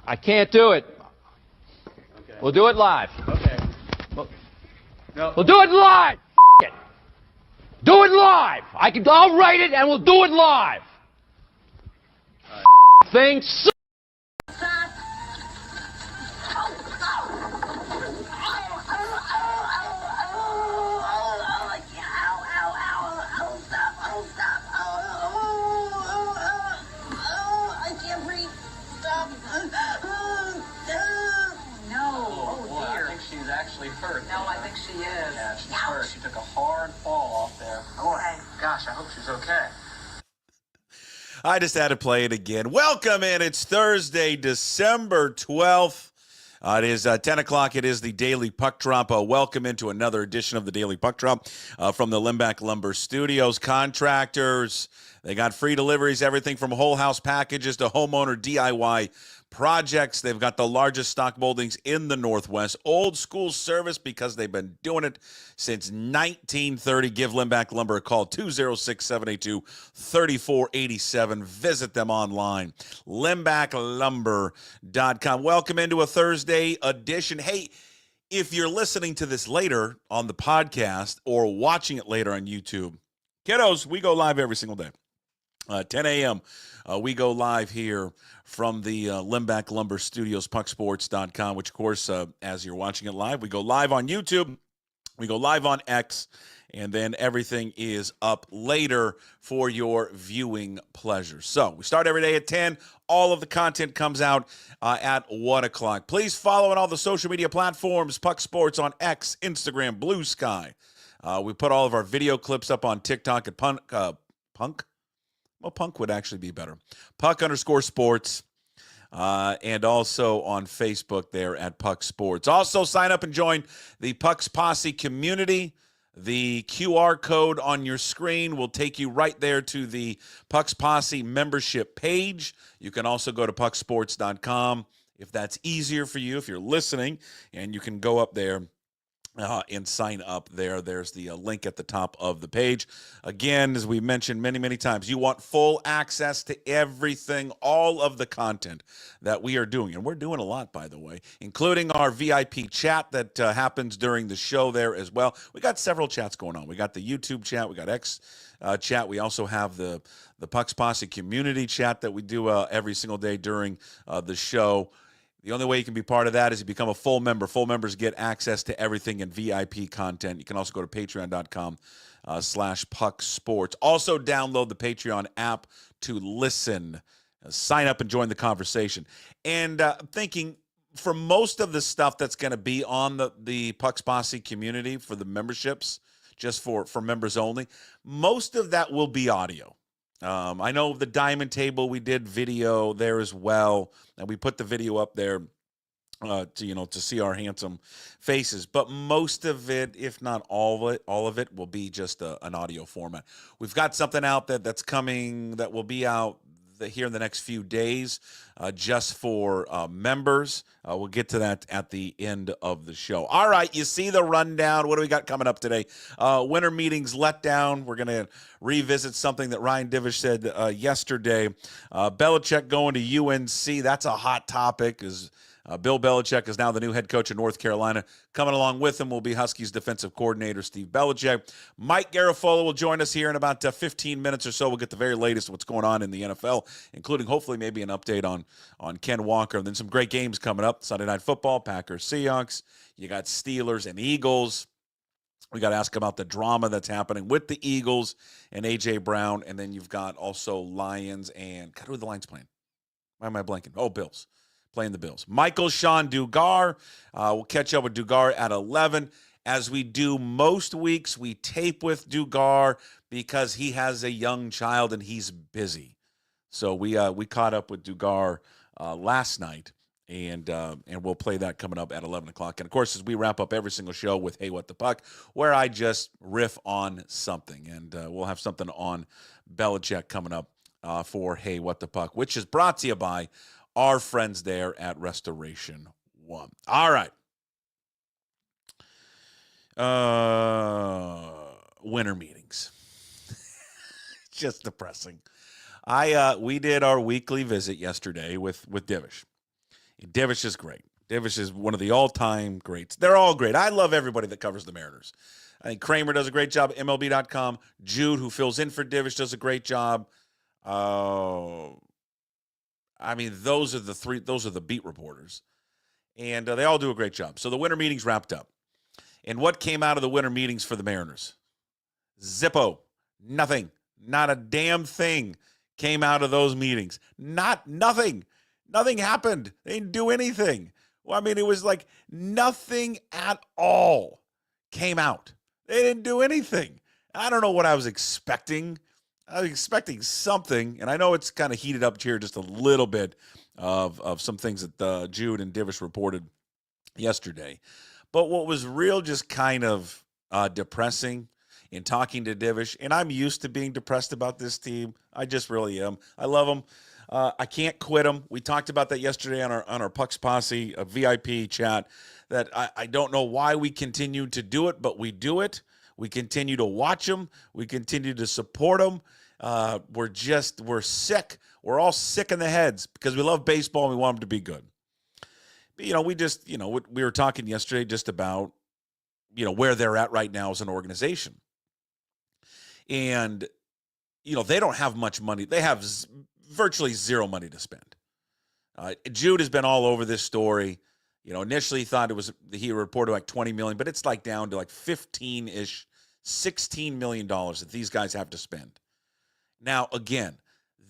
I can't do it. Okay. We'll do it live. Okay. No. We'll do it live. It. Do it live. I'll write it and we'll do it live. Thing. Hurt. No, I think she is. Yeah, she's hurt. She took a hard fall off there. Okay. Gosh, I hope she's okay. I just had to play it again. Welcome in. It's Thursday, December 12th. It is 10 o'clock. It is the Daily Puck Drop. Welcome into another edition of the Daily Puck Drop from the Limback Lumber Studios. Contractors, they got free deliveries, everything from whole house packages to homeowner DIY projects. They've got the largest stock moldings in the Northwest. Old school service because they've been doing it since 1930. Give Limback Lumber a call, 206-782-3487. Visit them online, limbacklumber.com. Welcome into a Thursday edition. Hey, if you're listening to this later on the podcast or watching it later on YouTube, kiddos, we go live every single day. 10 a.m. We go live here from the Limback Lumber Studios, pucksports.com, which, of course, as you're watching it live, we go live on YouTube, we go live on X, and then everything is up later for your viewing pleasure. So we start every day at 10. All of the content comes out at 1 o'clock. Please follow on all the social media platforms, Puck Sports on X, Instagram, Blue Sky. We put all of our video clips up on TikTok at Punk. Well, Punk would actually be better. Puck_sports. And also on Facebook there at Puck Sports. Also, sign up and join the Puck's Posse community. The QR code on your screen will take you right there to the Puck's Posse membership page. You can also go to pucksports.com if that's easier for you, if you're listening, and you can go up there and sign up there. There's the link at the top of the page. Again, as we mentioned many, many times, you want full access to everything, all of the content that we are doing. And we're doing a lot, by the way, including our VIP chat that happens during the show there as well. We got several chats going on. We got the YouTube chat. We got X chat. We also have the Puck's Posse community chat that we do every single day during the show. The only way you can be part of that is you become a full member. Full members get access to everything in VIP content. You can also go to patreon.com/pucksports. Also download the Patreon app to listen. Sign up and join the conversation. And thinking for most of the stuff that's going to be on the Puck's Posse community for the memberships, just for members only, most of that will be audio. I know the Diamond Table, we did video there as well, and we put the video up there to see our handsome faces. But most of it, if not all of it, will be just an audio format. We've got something out that's coming that will be out here in the next few days just for members. We'll get to that at the end of the show. All right, you see the rundown. What do we got coming up today? Winter meetings let down. We're going to revisit something that Ryan Divish said yesterday. Belichick going to UNC. That's a hot topic. Bill Belichick is now the new head coach of North Carolina. Coming along with him will be Huskies defensive coordinator Steve Belichick. Mike Garafolo will join us here in about 15 minutes or so. We'll get the very latest of what's going on in the NFL, including hopefully maybe an update on Ken Walker. And then some great games coming up. Sunday Night Football, Packers, Seahawks. You got Steelers and Eagles. We got to ask about the drama that's happening with the Eagles and A.J. Brown. And then you've got also Lions and, God, who are the Lions playing? Why am I blanking? Oh, Bills. Playing the Bills. Michael-Shawn Dugar. We'll catch up with Dugar at 11. As we do most weeks, we tape with Dugar because he has a young child and he's busy. So we caught up with Dugar last night, and we'll play that coming up at 11 o'clock. And, of course, as we wrap up every single show with Hey, What the Puck, where I just riff on something. And we'll have something on Belichick coming up for Hey, What the Puck, which is brought to you by our friends there at Restoration One. All right. Winter meetings. Just depressing. We did our weekly visit yesterday with Divish. Divish is great. Divish is one of the all-time greats. They're all great. I love everybody that covers the Mariners. I think Kramer does a great job at MLB.com. Jude, who fills in for Divish, does a great job. I mean, those are the beat reporters. And they all do a great job. So the winter meetings wrapped up. And what came out of the winter meetings for the Mariners? Zippo. Nothing. Not a damn thing came out of those meetings. Nothing. Nothing happened. They didn't do anything. Well, I mean, it was like nothing at all came out. They didn't do anything. I don't know what I was expecting. I was expecting something, and I know it's kind of heated up here just a little bit of some things that Jude and Divish reported yesterday. But what was real just kind of depressing in talking to Divish, and I'm used to being depressed about this team. I just really am. I love them. I can't quit them. We talked about that yesterday on our Pucks Posse VIP chat, that I don't know why we continue to do it, but we do it. We continue to watch them. We continue to support them. We're sick. We're all sick in the heads because we love baseball and we want them to be good. But, we were talking yesterday just about, where they're at right now as an organization. And, they don't have much money. They have virtually zero money to spend. Jude has been all over this story. Initially thought he reported like $20 million, but it's like down to like 15-ish, $16 million that these guys have to spend. Now, again,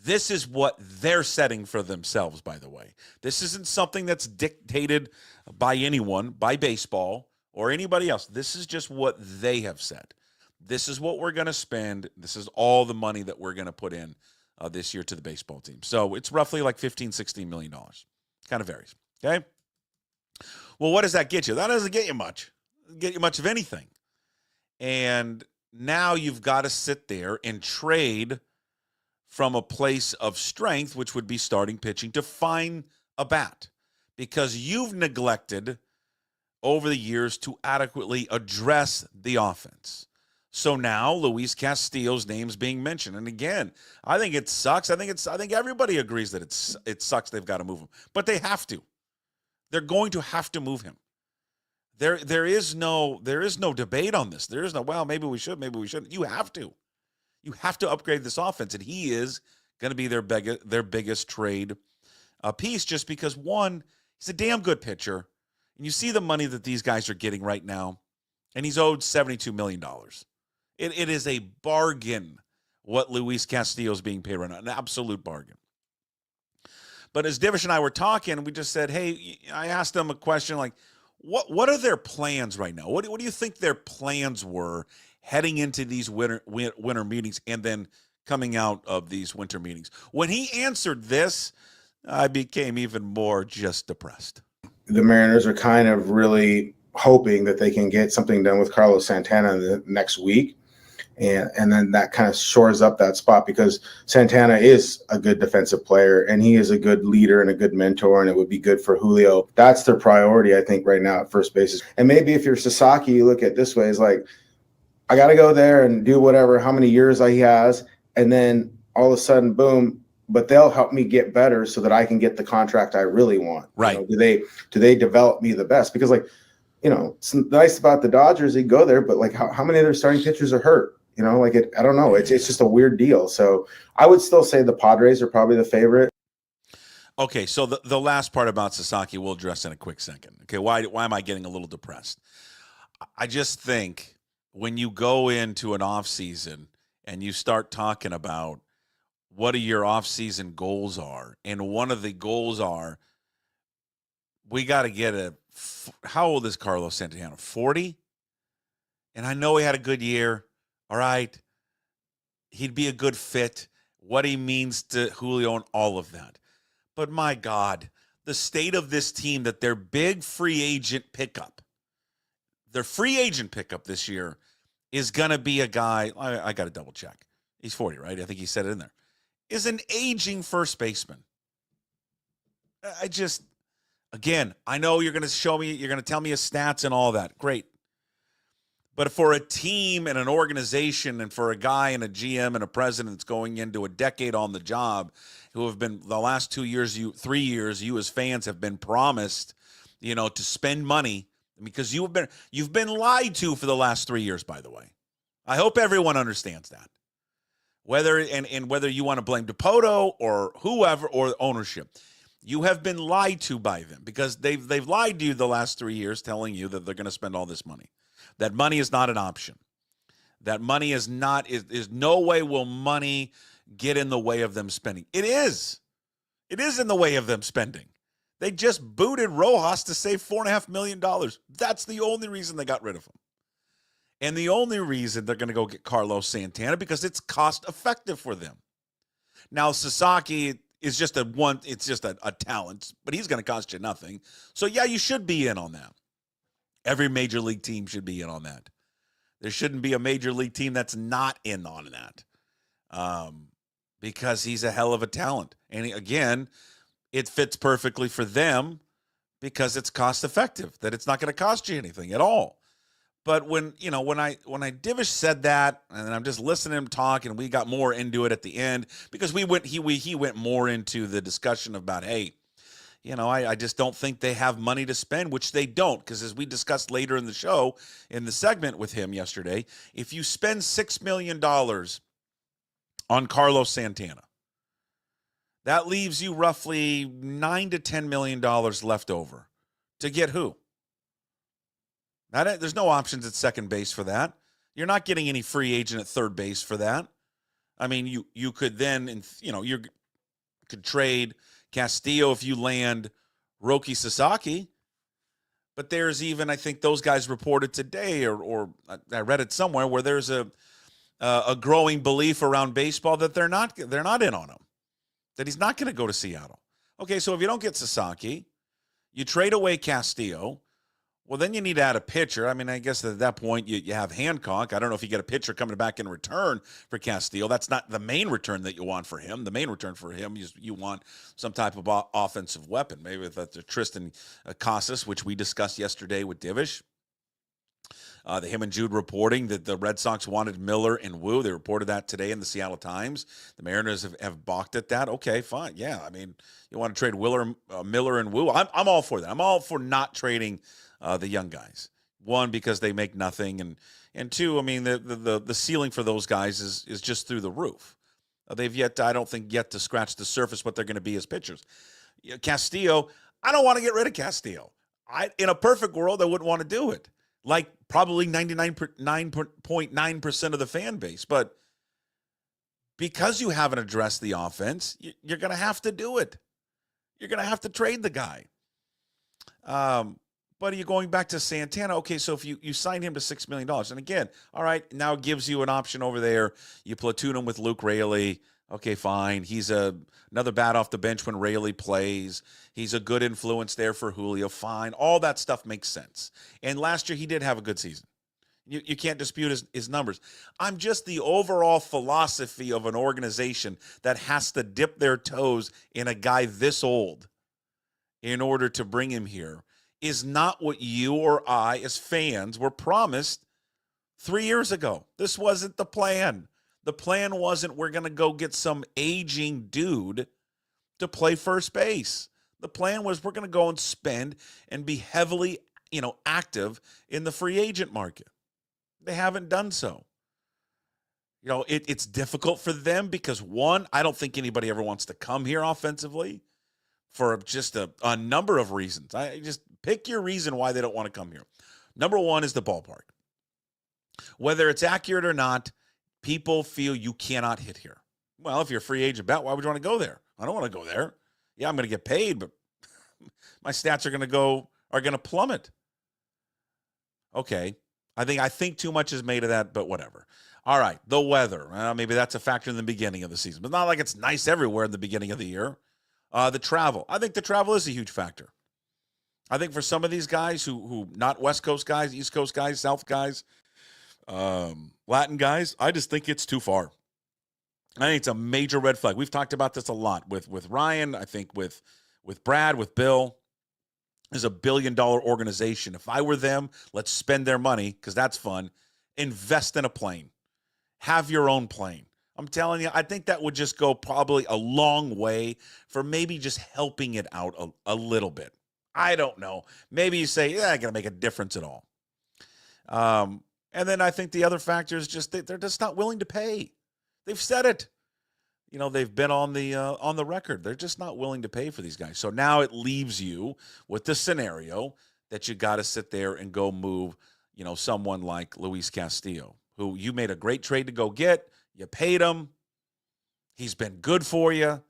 this is what they're setting for themselves, by the way. This isn't something that's dictated by anyone, by baseball or anybody else. This is just what they have said. This is what we're going to spend. This is all the money that we're going to put in this year to the baseball team. So it's roughly like $15-16 million. Kind of varies. Okay? Well, what does that get you? That doesn't get you much. It doesn't get you much of anything. And now you've got to sit there and trade from a place of strength, which would be starting pitching, to find a bat, because you've neglected over the years to adequately address the offense. So now Luis Castillo's name's being mentioned. And again, I think it sucks. I think everybody agrees that it sucks they've got to move him. But they have to. They're going to have to move him. There is no debate on this. There is no, well, maybe we should, maybe we shouldn't. You have to. You have to upgrade this offense, and he is going to be their biggest trade piece, just because, one, he's a damn good pitcher, and you see the money that these guys are getting right now, and he's owed $72 million. It is a bargain what Luis Castillo is being paid right now, an absolute bargain. But as Divish and I were talking, we just said, hey, I asked them a question like, what are their plans right now? What do you think their plans were heading into these winter meetings and then coming out of these winter meetings? When he answered this, I became even more just depressed. The Mariners are kind of really hoping that they can get something done with Carlos Santana in the next week. And then that kind of shores up that spot, because Santana is a good defensive player and he is a good leader and a good mentor, and it would be good for Julio. That's their priority, I think, right now at first base. And maybe if you're Sasaki, you look at it this way, it's like, I got to go there and do whatever, how many years he has, and then all of a sudden, boom, but they'll help me get better so that I can get the contract I really want. Right. Do they develop me the best? Because, it's nice about the Dodgers, they go there, but like how many of their starting pitchers are hurt? I don't know. It's just a weird deal. So I would still say the Padres are probably the favorite. Okay, so the last part about Sasaki we'll address in a quick second. Okay, why am I getting a little depressed? I just think when you go into an offseason and you start talking about what your offseason goals are, and one of the goals are, we got to get how old is Carlos Santana? 40? And I know he had a good year. All right, he'd be a good fit, what he means to Julio and all of that. But my God, the state of this team, that their big free agent pickup, their free agent pickup this year is going to be a guy, I got to double check. He's 40, right? I think he said it in there. Is an aging first baseman. Again, I know you're going to show me, you're going to tell me his stats and all that. Great. But for a team and an organization and for a guy and a GM and a president that's going into a decade on the job, who have been the last 2 years, 3 years, you as fans have been promised, to spend money because you've been lied to for the last 3 years, by the way. I hope everyone understands that. Whether you want to blame Dipoto or whoever or ownership, you have been lied to by them because they've lied to you the last 3 years, telling you that they're going to spend all this money. That money is not an option. That money is no way will money get in the way of them spending. It is. It is in the way of them spending. They just booted Rojas to save $4.5 million. That's the only reason they got rid of him. And the only reason they're going to go get Carlos Santana because it's cost effective for them. Now, Sasaki is just a talent, but he's going to cost you nothing. So yeah, you should be in on that. Every major league team should be in on that. There shouldn't be a major league team that's not in on that. Because he's a hell of a talent. And again, it fits perfectly for them because it's cost effective, that it's not going to cost you anything at all. But when Divish said that, and I'm just listening to him talk, and we got more into it at the end because he went more into the discussion about, hey, I just don't think they have money to spend, which they don't, because as we discussed later in the show, in the segment with him yesterday, if you spend $6 million on Carlos Santana, that leaves you roughly $9 to $10 million left over to get who? There's no options at second base for that. You're not getting any free agent at third base for that. I mean, you could then, you could trade Castillo if you land Roki Sasaki. But there's even, I think those guys reported today, or I read it somewhere, where there's a growing belief around baseball that they're not in on him, that he's not going to go to Seattle. Okay, so if you don't get Sasaki, you trade away Castillo. Well, then you need to add a pitcher. I mean, I guess at that point you have Hancock. I don't know if you get a pitcher coming back in return for Castillo. That's not the main return that you want for him. The main return for him is you want some type of offensive weapon. Maybe that's a Tristan Casas, which we discussed yesterday with Divish. Him and Jude reporting that the Red Sox wanted Miller and Wu. They reported that today in the Seattle Times. The Mariners have balked at that. Okay, fine. Yeah, I mean, you want to trade Miller and Wu. I'm all for that. I'm all for not trading the young guys. One, because they make nothing, and two, I mean, the ceiling for those guys is just through the roof. I don't think yet to scratch the surface what they're going to be as pitchers. Castillo, I don't want to get rid of Castillo. In a perfect world, I wouldn't want to do it. Like probably 99.9% of the fan base. But because you haven't addressed the offense, you're going to have to do it. You're going to have to trade the guy. But are you going back to Santana? Okay, so if you sign him to $6 million, and again, all right, now it gives you an option over there. You platoon him with Luke Raley. Okay, fine. He's another bat off the bench when Raley plays. He's a good influence there for Julio. Fine. All that stuff makes sense. And last year he did have a good season. You can't dispute his numbers. I'm just the overall philosophy of an organization that has to dip their toes in a guy this old in order to bring him here is not what you or I as fans were promised 3 years ago. This wasn't the plan. The plan wasn't we're going to go get some aging dude to play first base. The plan was we're going to go and spend and be heavily, active in the free agent market. They haven't done so. It's difficult for them because, one, I don't think anybody ever wants to come here offensively for just a number of reasons. I just pick your reason why they don't want to come here. Number one is the ballpark. Whether it's accurate or not, people feel you cannot hit here. Well, if you're a free agent bat, why would you want to go there? I don't want to go there. Yeah, I'm going to get paid, but my stats are going to plummet. Okay. I think too much is made of that, but whatever. All right, the weather. Maybe that's a factor in the beginning of the season, but not like it's nice everywhere in the beginning of the year. The travel. I think the travel is a huge factor. I think for some of these guys who not West Coast guys, East Coast guys, South guys, Latin guys, I just think it's too far. I think it's a major red flag. We've talked about this a lot with Ryan. I think with Brad, with Bill. Is a $1 billion organization. If I were them, let's spend their money because that's fun. invest in a plane. Have your own plane. I'm telling you, I think that would just go probably a long way for maybe just helping it out a little bit. I don't know. Maybe you say, yeah, I'm going to make a difference at all. And then I think the other factor is just they're just not willing to pay. They've said it. You know, they've been on the record. They're just not willing to pay for these guys. So now it leaves you with the scenario that you got to sit there and go move, you know, someone like Luis Castillo, who you made a great trade to go get. You paid him. He's been good for you.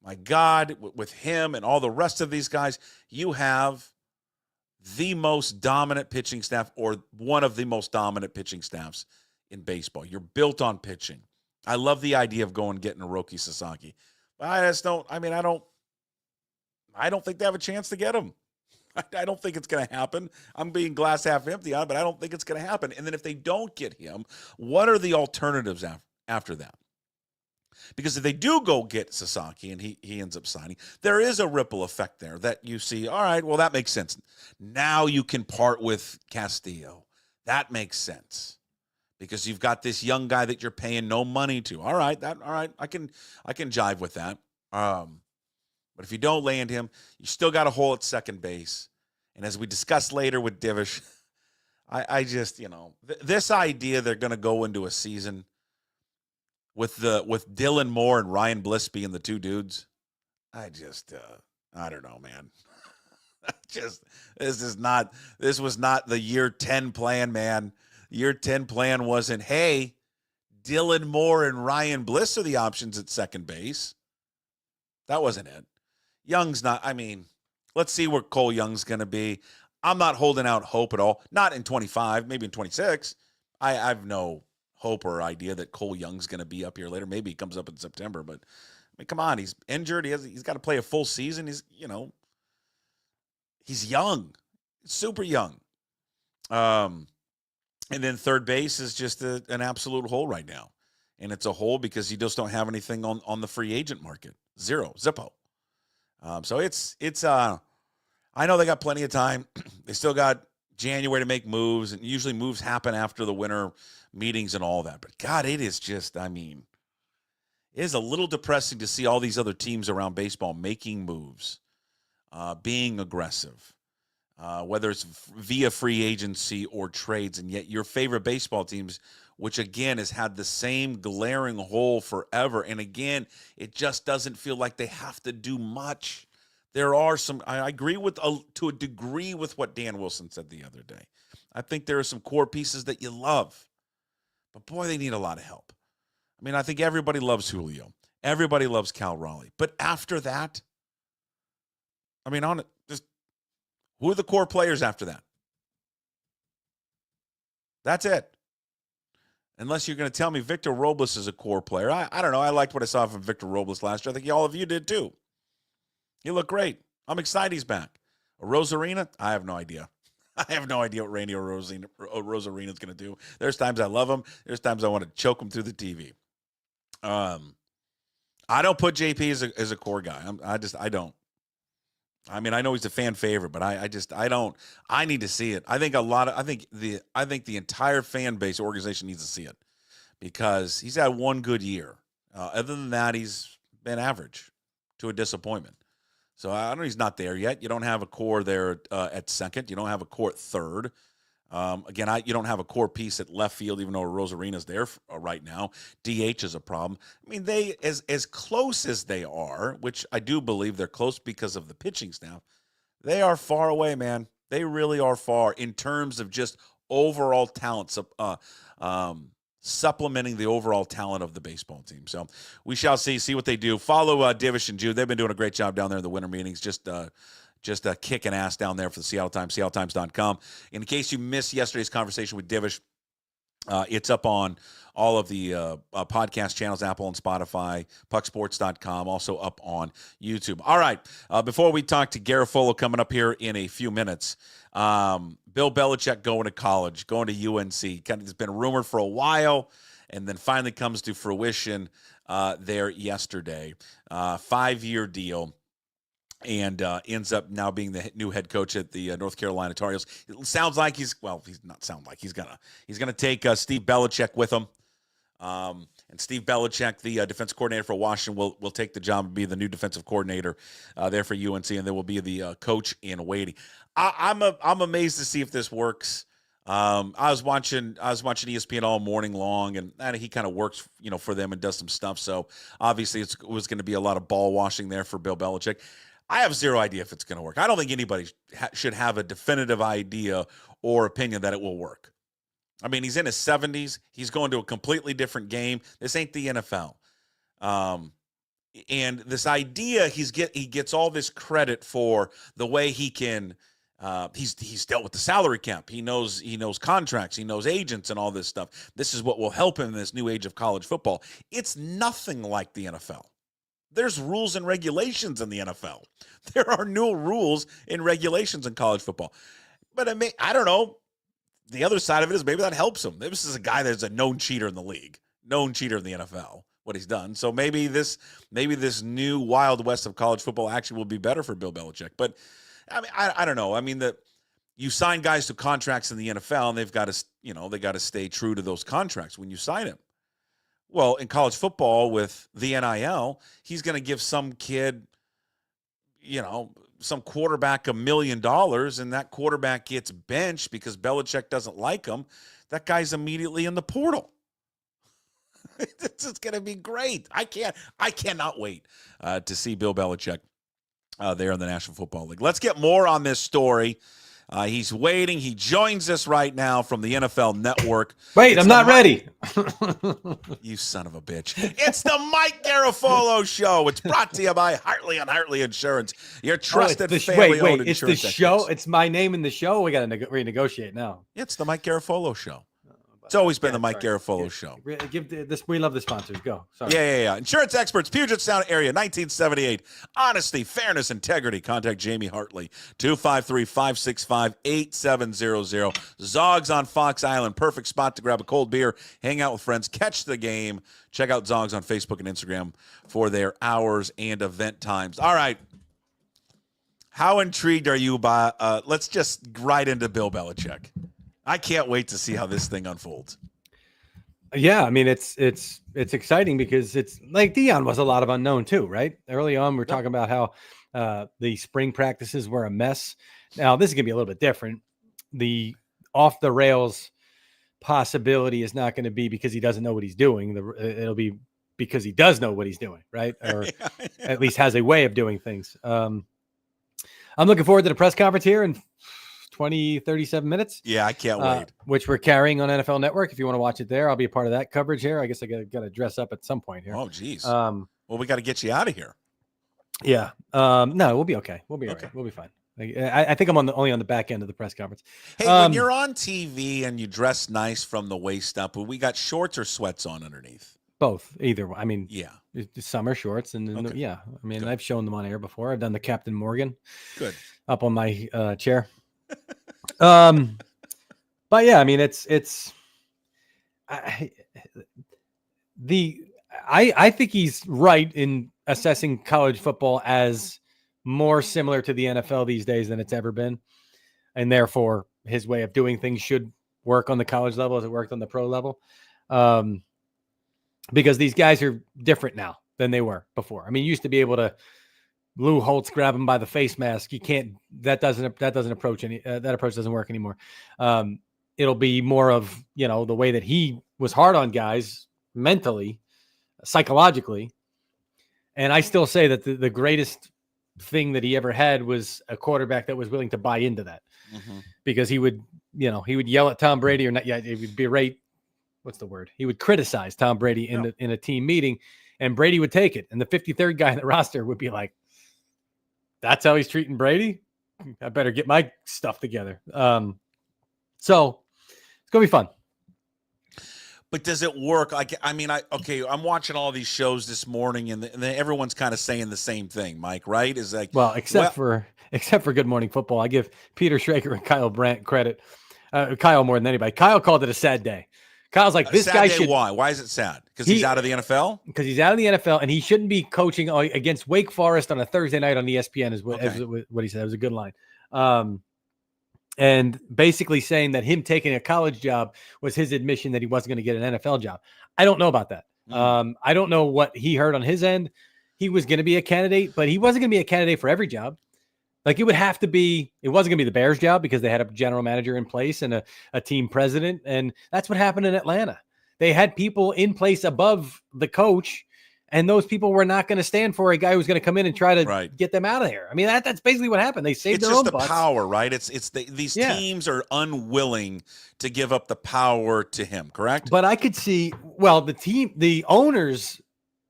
My God, with him and all the rest of these guys, you have the most dominant pitching staff, or one of the most dominant pitching staffs in baseball. You're built on pitching. I love the idea of going and getting a Roki Sasaki. But I don't think they have a chance to get him. I don't think it's going to happen. I'm being glass half empty on it, but I don't think it's going to happen. And then if they don't get him, what are the alternatives after that? Because if they do go get Sasaki and he ends up signing, there is a ripple effect there that you see, all right, well, that makes sense. Now you can part with Castillo. That makes sense. Because you've got this young guy that you're paying no money to. All right, I can jive with that. But if you don't land him, you still got a hole at second base. And as we discussed later with Divish, I just, you know, this idea they're going to go into a season with Dylan Moore and Ryan Bliss being the two dudes, I don't know, man. This was not the year 10 plan, man. Year 10 plan wasn't, hey, Dylan Moore and Ryan Bliss are the options at second base. That wasn't it. Young's not, I mean, let's see where Cole Young's going to be. I'm not holding out hope at all. Not in 25, maybe in 26. I have no hope or idea that Cole Young's going to be up here later. Maybe he comes up in September, but I mean, come on, he's injured. He's got to play a full season. He's young, super young. And then third base is just an absolute hole right now. And it's a hole because you just don't have anything on the free agent market. Zippo. So it's I know they got plenty of time. They still got January to make moves, and usually moves happen after the winter meetings and all that. But God, it is just, I mean, it is a little depressing to see all these other teams around baseball making moves, being aggressive, whether it's via free agency or trades, and yet your favorite baseball teams, which again has had the same glaring hole forever, and again, it just doesn't feel like they have to do much. There are some, I agree with, to a degree with what Dan Wilson said the other day. I think there are some core pieces that you love, but boy, they need a lot of help. I mean, I think everybody loves Julio. Everybody loves Cal Raleigh. But after that, I mean, who are the core players after that? That's it. Unless you're going to tell me Victor Robles is a core player. I don't know. I liked what I saw from Victor Robles last year. I think all of you did too. He looked great. I'm excited he's back. Rosarina? I have no idea. I have no idea what Randy Rosarina is going to do. There's times I love him. There's times I want to choke him through the TV. I don't put JP as a core guy. I don't. I mean, I know he's a fan favorite, but I don't. I need to see it. I think the entire fan base organization needs to see it because he's had one good year. Other than that, he's been average to a disappointment. So I know he's not there yet. You don't have a core there at second. You don't have a core at third. You don't have a core piece at left field, even though Rosarina's there right now. DH is a problem. I mean, they as close as they are, which I do believe they're close because of the pitching staff, they are far away, man. They really are far in terms of just overall talent, supplementing the overall talent of the baseball team. So we shall see what they do. Follow Divish and Jude. They've been doing a great job down there in the winter meetings. Just kicking ass down there for the Seattle Times, seattlettimes.com. In case you missed yesterday's conversation with Divish, it's up on all of the podcast channels, Apple and Spotify, pucksports.com, also up on YouTube. All right, before we talk to Garafolo coming up here in a few minutes, Bill Belichick going to college, going to UNC. Kind of has been rumored for a while, and then finally comes to fruition there yesterday. 5-year deal. and ends up now being the new head coach at the North Carolina Tar Heels. It sounds like he's gonna take Steve Belichick with him. And Steve Belichick, the defense coordinator for Washington, will take the job and be the new defensive coordinator there for UNC, and there will be the coach in waiting. I'm amazed to see if this works. I was watching ESPN all morning long, and he kind of works, for them and does some stuff. So obviously it was going to be a lot of ball washing there for Bill Belichick. I have zero idea if it's going to work. I don't think anybody should have a definitive idea or opinion that it will work. I mean, he's in his 70s. He's going to a completely different game. This ain't the NFL. And this idea, he gets all this credit for the way he can. He's dealt with the salary cap. He knows contracts. He knows agents and all this stuff. This is what will help him in this new age of college football. It's nothing like the NFL. There's rules and regulations in the NFL. There are new rules and regulations in college football. But I don't know. The other side of it is maybe that helps him. This is a guy that's a known cheater in the league, known cheater in the NFL, what he's done. So maybe this new Wild West of college football actually will be better for Bill Belichick. But I mean, I don't know. I mean, you sign guys to contracts in the NFL, and they've got to stay true to those contracts when you sign him. Well, in college football with the NIL, he's going to give some kid, some quarterback $1 million, and that quarterback gets benched because Belichick doesn't like him. That guy's immediately in the portal. It's going to be great. I cannot wait to see Bill Belichick there in the National Football League. Let's get more on this story. He's waiting. He joins us right now from the NFL Network. Wait, I'm not ready. You son of a bitch. It's the Mike Garafolo Show. It's brought to you by Hartley & Hartley Insurance, your trusted family-owned insurance. It's the show. It's my name in the show. We got to renegotiate now. It's the Mike Garafolo Show. It's always been the Mike Garafolo Show. Give this. We love the sponsors. Go. Sorry. Yeah. Insurance experts, Puget Sound area, 1978. Honesty, fairness, integrity. Contact Jamie Hartley, 253-565-8700. Zogs on Fox Island, perfect spot to grab a cold beer, hang out with friends, catch the game. Check out Zogs on Facebook and Instagram for their hours and event times. All right. How intrigued are you by? Let's just right into Bill Belichick. I can't wait to see how this thing unfolds. Yeah, I mean, it's exciting because it's like Deion was a lot of unknown too, right? Early on, we're talking about how the spring practices were a mess. Now, this is going to be a little bit different. The off the rails possibility is not going to be because he doesn't know what he's doing. It'll be because he does know what he's doing, right? Or at least has a way of doing things. I'm looking forward to the press conference here in 37 minutes. Yeah, I can't wait. Which we're carrying on NFL Network. If you want to watch it there, I'll be a part of that coverage here. I guess I got to dress up at some point here. Oh, geez. Well, we got to get you out of here. Yeah. No, we'll be okay. We'll be all right. We'll be fine. I think I'm only on the back end of the press conference. Hey, when you're on TV and you dress nice from the waist up, we got shorts or sweats on underneath? Both. Either. I mean, yeah. Summer shorts and Okay. yeah. I mean, Good. I've shown them on air before. I've done the Captain Morgan. Good. Up on my chair. But yeah, I mean, I think he's right in assessing college football as more similar to the NFL these days than it's ever been. And therefore his way of doing things should work on the college level as it worked on the pro level. Because these guys are different now than they were before. I mean, you used to be able to Lou Holtz grab him by the face mask. You can't. That approach doesn't work anymore. It'll be more of the way that he was hard on guys mentally, psychologically. And I still say that the greatest thing that he ever had was a quarterback that was willing to buy into that, because he would yell at Tom Brady or not. Yeah, he would berate. What's the word? He would criticize Tom Brady in a team meeting, and Brady would take it. And the 53rd guy in the roster would be like, that's how he's treating Brady? I better get my stuff together. So it's going to be fun. But does it work? I'm watching all these shows this morning, and everyone's kind of saying the same thing, Mike, right? Is like, except for Good Morning Football. I give Peter Schrager and Kyle Brandt credit. Kyle more than anybody. Kyle called it a sad day. Kyle's like, this guy should. Why? Why is it sad? Because he's out of the NFL? Because he's out of the NFL, and he shouldn't be coaching against Wake Forest on a Thursday night on ESPN is what he said. It was a good line. And basically saying that him taking a college job was his admission that he wasn't going to get an NFL job. I don't know about that. I don't know what he heard on his end. He was going to be a candidate, but he wasn't going to be a candidate for every job. Like, it would have to be, it wasn't going to be the Bears job because they had a general manager in place and a team president. And that's what happened in Atlanta. They had people in place above the coach, and those people were not going to stand for a guy who's going to come in and try to get them out of there. I mean, that's basically what happened. They saved their own butts. It's just the power, right? These teams are unwilling to give up the power to him, correct? But I could see, well, the owners,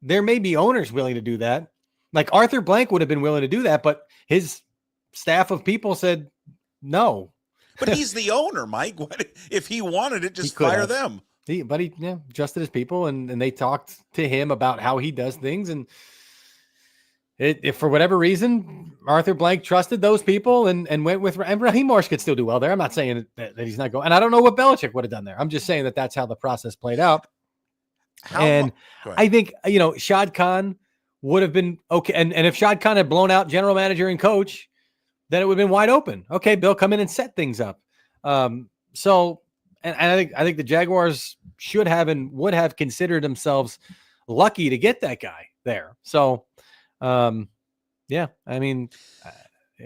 there may be owners willing to do that. Like Arthur Blank would have been willing to do that, but his staff of people said no. But he's the owner, Mike. What if he wanted it? Just fire them. He adjusted his people, and they talked to him about how he does things. And if for whatever reason Arthur Blank trusted those people and went with, and Raheem Morris could still do well there. I'm not saying that he's not going, and I don't know what Belichick would have done there. I'm just saying that that's how the process played out. I think, Shad Khan would have been okay. And if Shad Khan had blown out general manager and coach, then it would have been wide open. Okay, Bill, come in and set things up. So I think the Jaguars should have and would have considered themselves lucky to get that guy there. So, I mean,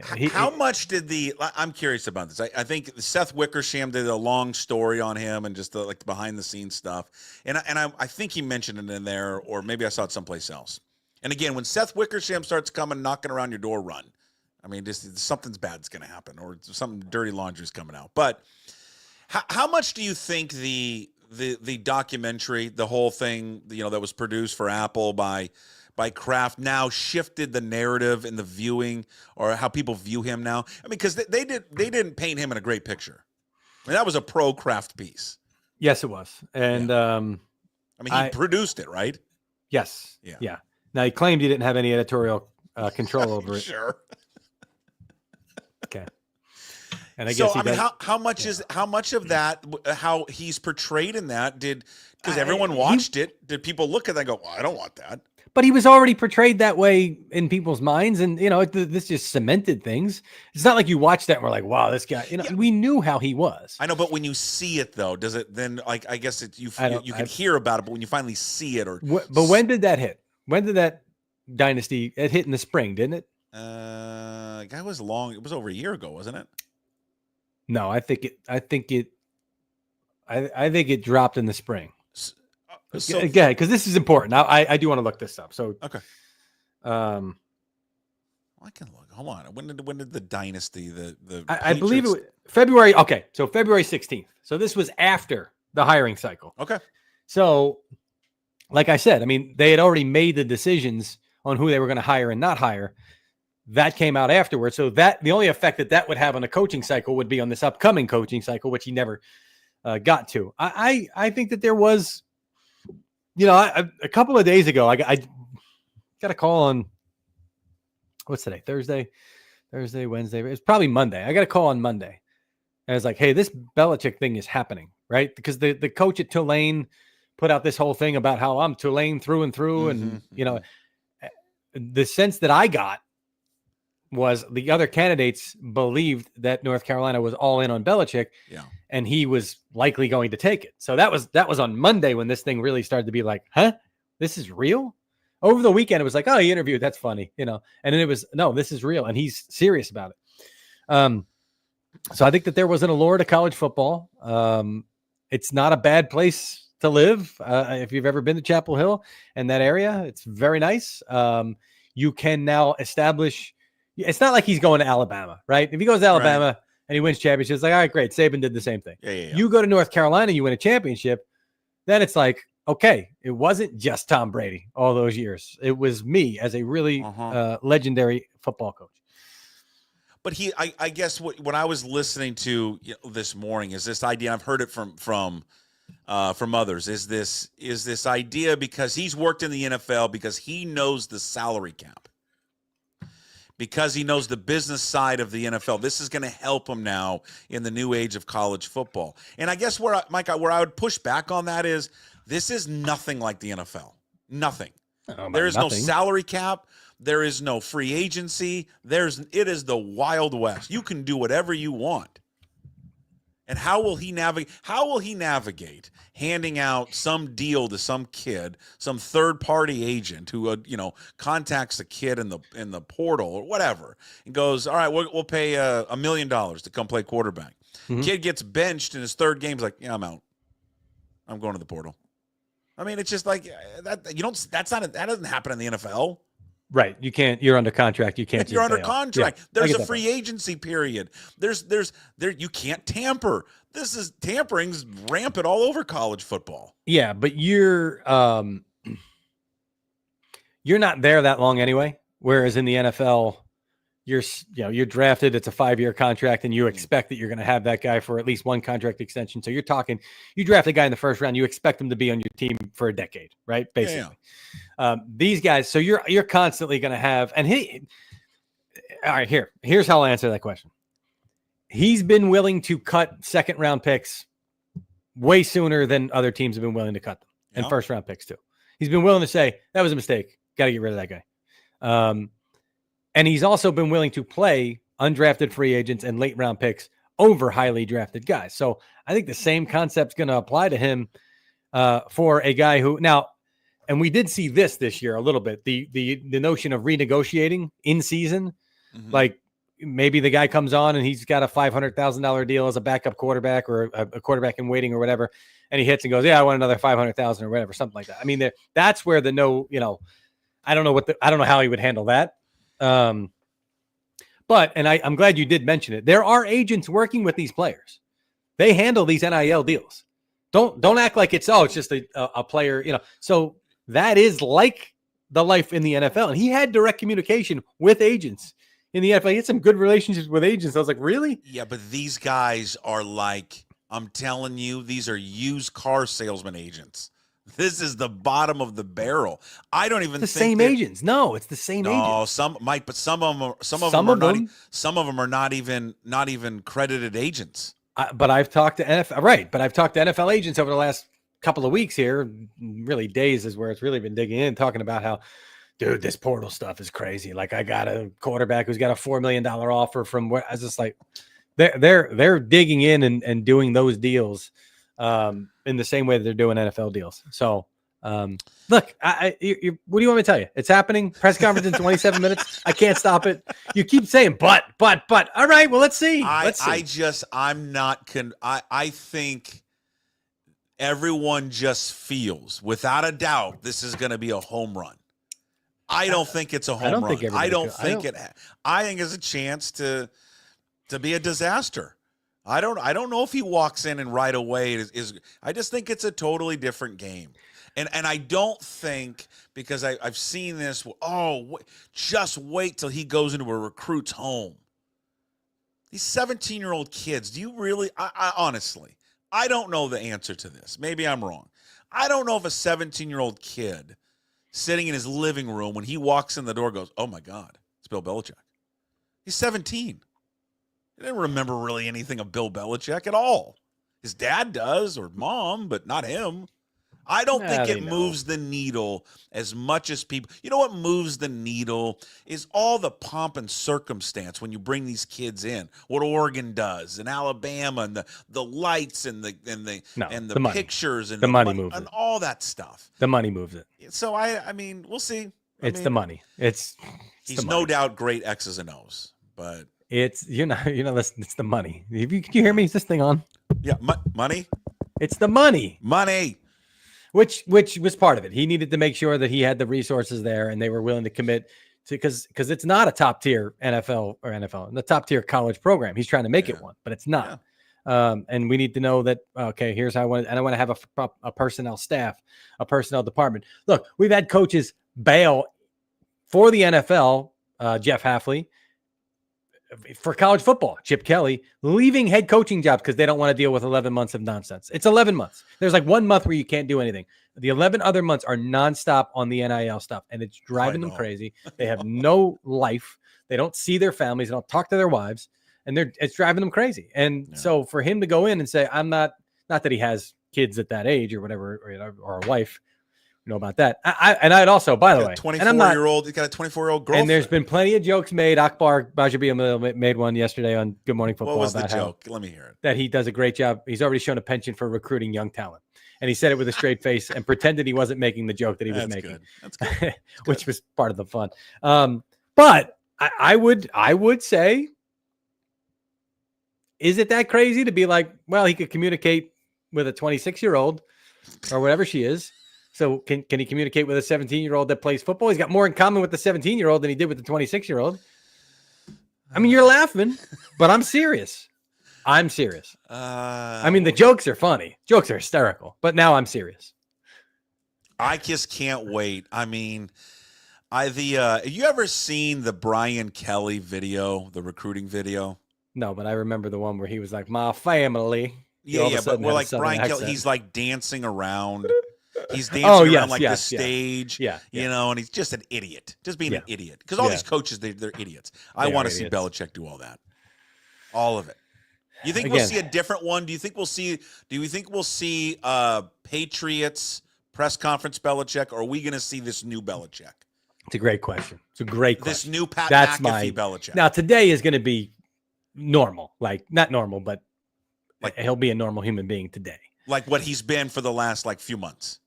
how much did I'm curious about this. I think Seth Wickersham did a long story on him and just the behind the scenes stuff. And I think he mentioned it in there, or maybe I saw it someplace else. And again, when Seth Wickersham starts coming, knocking around your door, run. I mean, just something's bad's going to happen, or something dirty laundry's coming out. But how much do you think the documentary, the whole thing, that was produced for Apple by Kraft now shifted the narrative and the viewing, or how people view him now? I mean, because they didn't paint him in a great picture. I mean, that was a pro Kraft piece. Yes, it was. And I mean, he produced it, right? Yes. Yeah. Now, he claimed he didn't have any editorial control over it. Sure. Okay. And I guess how much of that, how he's portrayed in that, because everyone watched it, did people look at that and go, well, I don't want that? But he was already portrayed that way in people's minds, and this just cemented things. It's not like you watched that and we're like, wow, this guy. We knew how he was. I know, but when you see it though, does it then, like, I guess you can hear about it, but when you finally see it, but when did that hit? When did that dynasty? It hit in the spring, didn't it? Guy was long. It was over a year ago, wasn't it? No, I think it dropped in the spring. So, again, because this is important. Now, I do want to look this up. So okay. I can look. Hold on. When did the dynasty I believe it was February. Okay, so February 16th. So this was after the hiring cycle. Okay. So, like I said, I mean, they had already made the decisions on who they were going to hire and not hire. That came out afterwards. So that the only effect that would have on a coaching cycle would be on this upcoming coaching cycle, which he never got to. I think that there was, a couple of days ago, I got a call on, what's today? Thursday, Wednesday. It's probably Monday. I got a call on Monday. And I was like, hey, this Belichick thing is happening, right? Because the coach at Tulane put out this whole thing about how I'm Tulane through and through. And, the sense that I got was the other candidates believed that North Carolina was all in on Belichick, and he was likely going to take it. So that was on Monday when this thing really started to be like, huh, this is real? Over the weekend, it was like, oh, he interviewed. That's funny, and then it was, no, this is real, and he's serious about it. So I think that there was an allure to college football. It's not a bad place to live. If you've ever been to Chapel Hill and that area, it's very nice. You can now establish. It's not like he's going to Alabama, right? If he goes to Alabama and he wins championships, it's like, all right, great. Saban did the same thing. Yeah. You go to North Carolina, you win a championship, then it's like, okay, it wasn't just Tom Brady all those years. It was me as a really legendary football coach. But I guess what I was listening to this morning is this idea. I've heard it from others. Is this idea because he's worked in the NFL, because he knows the salary cap. because he knows the business side of the NFL. This is going to help him now in the new age of college football. And I guess where I would push back on that is this is nothing like the NFL. Nothing. There is no salary cap. There is no free agency. It is the Wild West. You can do whatever you want. And how will he navigate? How will he navigate handing out some deal to some kid, some third-party agent who contacts a kid in the portal or whatever, and goes, "All right, we'll pay $1 million to come play quarterback." Mm-hmm. Kid gets benched in his third game. He's like, "Yeah, I'm out. I'm going to the portal." I mean, it's just like that. That doesn't happen in the NFL. Right. You can't, you're under contract. You can't. You're under contract. Yeah, there's a free agency period. You can't tamper. Tampering's rampant all over college football. Yeah. But you're not there that long anyway. Whereas in the NFL, you're drafted. It's a 5-year contract and you expect that you're going to have that guy for at least one contract extension. So you're talking, you draft a guy in the first round, you expect him to be on your team for a decade, right? Basically. Yeah. These guys, so you're constantly going to have, and all right, here's how I'll answer that question. He's been willing to cut second round picks way sooner than other teams have been willing to cut them, and first round picks too. He's been willing to say that was a mistake. Got to get rid of that guy. And he's also been willing to play undrafted free agents and late round picks over highly drafted guys. So I think the same concept's going to apply to him for a guy who now, and we did see this year a little bit, the notion of renegotiating in season. Mm-hmm. Like maybe the guy comes on and he's got a $500,000 deal as a backup quarterback or a quarterback in waiting or whatever. And he hits and goes, "Yeah, I want another 500,000 or whatever," something like that. I mean, that's where I don't know how he would handle that. But I'm glad you did mention it. There are agents working with these players. They handle these NIL deals. Don't act like it's just a player, So that is like the life in the NFL. And he had direct communication with agents in the NFL. He had some good relationships with agents. I was like, really? Yeah, but these guys are like, I'm telling you, these are used car salesman agents. This is the bottom of the barrel. I don't even think the same agents. No, it's the same agents. No, some of them are not even credited agents. But I've talked to NFL, right? But I've talked to NFL agents over the last couple of weeks here. Really, days is where it's really been digging in, talking about how, dude, this portal stuff is crazy. Like, I got a quarterback who's got a $4 million offer from where I was just like, they're digging in and doing those deals. In the same way that they're doing NFL deals. So, look, what do you want me to tell you? It's happening. Press conference in 27 minutes. I can't stop it. You keep saying, but. All right, well, let's see. I think everyone just feels, without a doubt, this is going to be a home run. I don't think it's a home run. I think it's a chance to be a disaster. I don't know if he walks in and right away is I just think it's a totally different game. And I don't think, because I've seen this, just wait till he goes into a recruit's home. These 17-year-old kids, do you really, I honestly, I don't know the answer to this. Maybe I'm wrong. I don't know if a 17-year-old kid sitting in his living room when he walks in the door goes, "Oh my God, it's Bill Belichick." He's 17. I didn't remember really anything of Bill Belichick at all. His dad does, or mom, but not him. I don't think it moves the needle as much as people. You know what moves the needle is all the pomp and circumstance when you bring these kids in. What Oregon does, and Alabama, and the lights, and the pictures, and the money moves and it. all that stuff. The money moves it. So I mean, we'll see. The money. He's no doubt great X's and O's, but. It's it's the money. Can you hear me? Is this thing on? Yeah, money. It's the money. Which was part of it. He needed to make sure that he had the resources there, and they were willing to commit to because it's not a top tier NFL, the top tier college program. He's trying to make it one, but it's not. Yeah. And we need to know that. Okay, here's how I want to have a personnel staff, a personnel department. Look, we've had coaches bail for the NFL. Jeff Hafley. for college football, Chip Kelly leaving head coaching jobs because they don't want to deal with 11 months of nonsense. It's 11 months. There's like 1 month where you can't do anything. The 11 other months are nonstop on the NIL stuff, and it's driving them crazy. They have no life. They don't see their families. They don't talk to their wives, and it's driving them crazy. And so for him to go in and say, I'm not that he has kids at that age or whatever, or a wife, know about that. I'd also, by the way, 24-year-old, he's got a 24-year-old girlfriend. And there's been plenty of jokes made. Akbar Bajabi made one yesterday on Good Morning Football. What was the joke? Let me hear it. That he does a great job. He's already shown a penchant for recruiting young talent. And he said it with a straight face and pretended he wasn't making the joke that he was making. Good. That's good. Which was part of the fun. But I would say, is it that crazy to be like, well, he could communicate with a 26-year-old or whatever she is. So can he communicate with a 17-year-old that plays football? He's got more in common with the 17-year-old than he did with the 26-year-old. I mean, you're laughing, but I'm serious. I'm serious. I mean, the jokes are funny. Jokes are hysterical, but now I'm serious. I just can't wait. I mean, have you ever seen the Brian Kelly video, the recruiting video? No, but I remember the one where he was like, my family. Yeah, but we're like Brian Kelly, he's like dancing around. He's dancing around like the stage, you know, and he's just an idiot, just being an idiot. Because all these coaches, they're idiots. I want to see Belichick do all that, all of it. You think we'll see a different one? Do you think we'll see Patriots press conference Belichick, or are we going to see this new Belichick? It's a great question. It's a great question. This new Pat McAfee Belichick. Now today is going to be normal, like not normal, but like he'll be a normal human being today. Like what he's been for the last few months.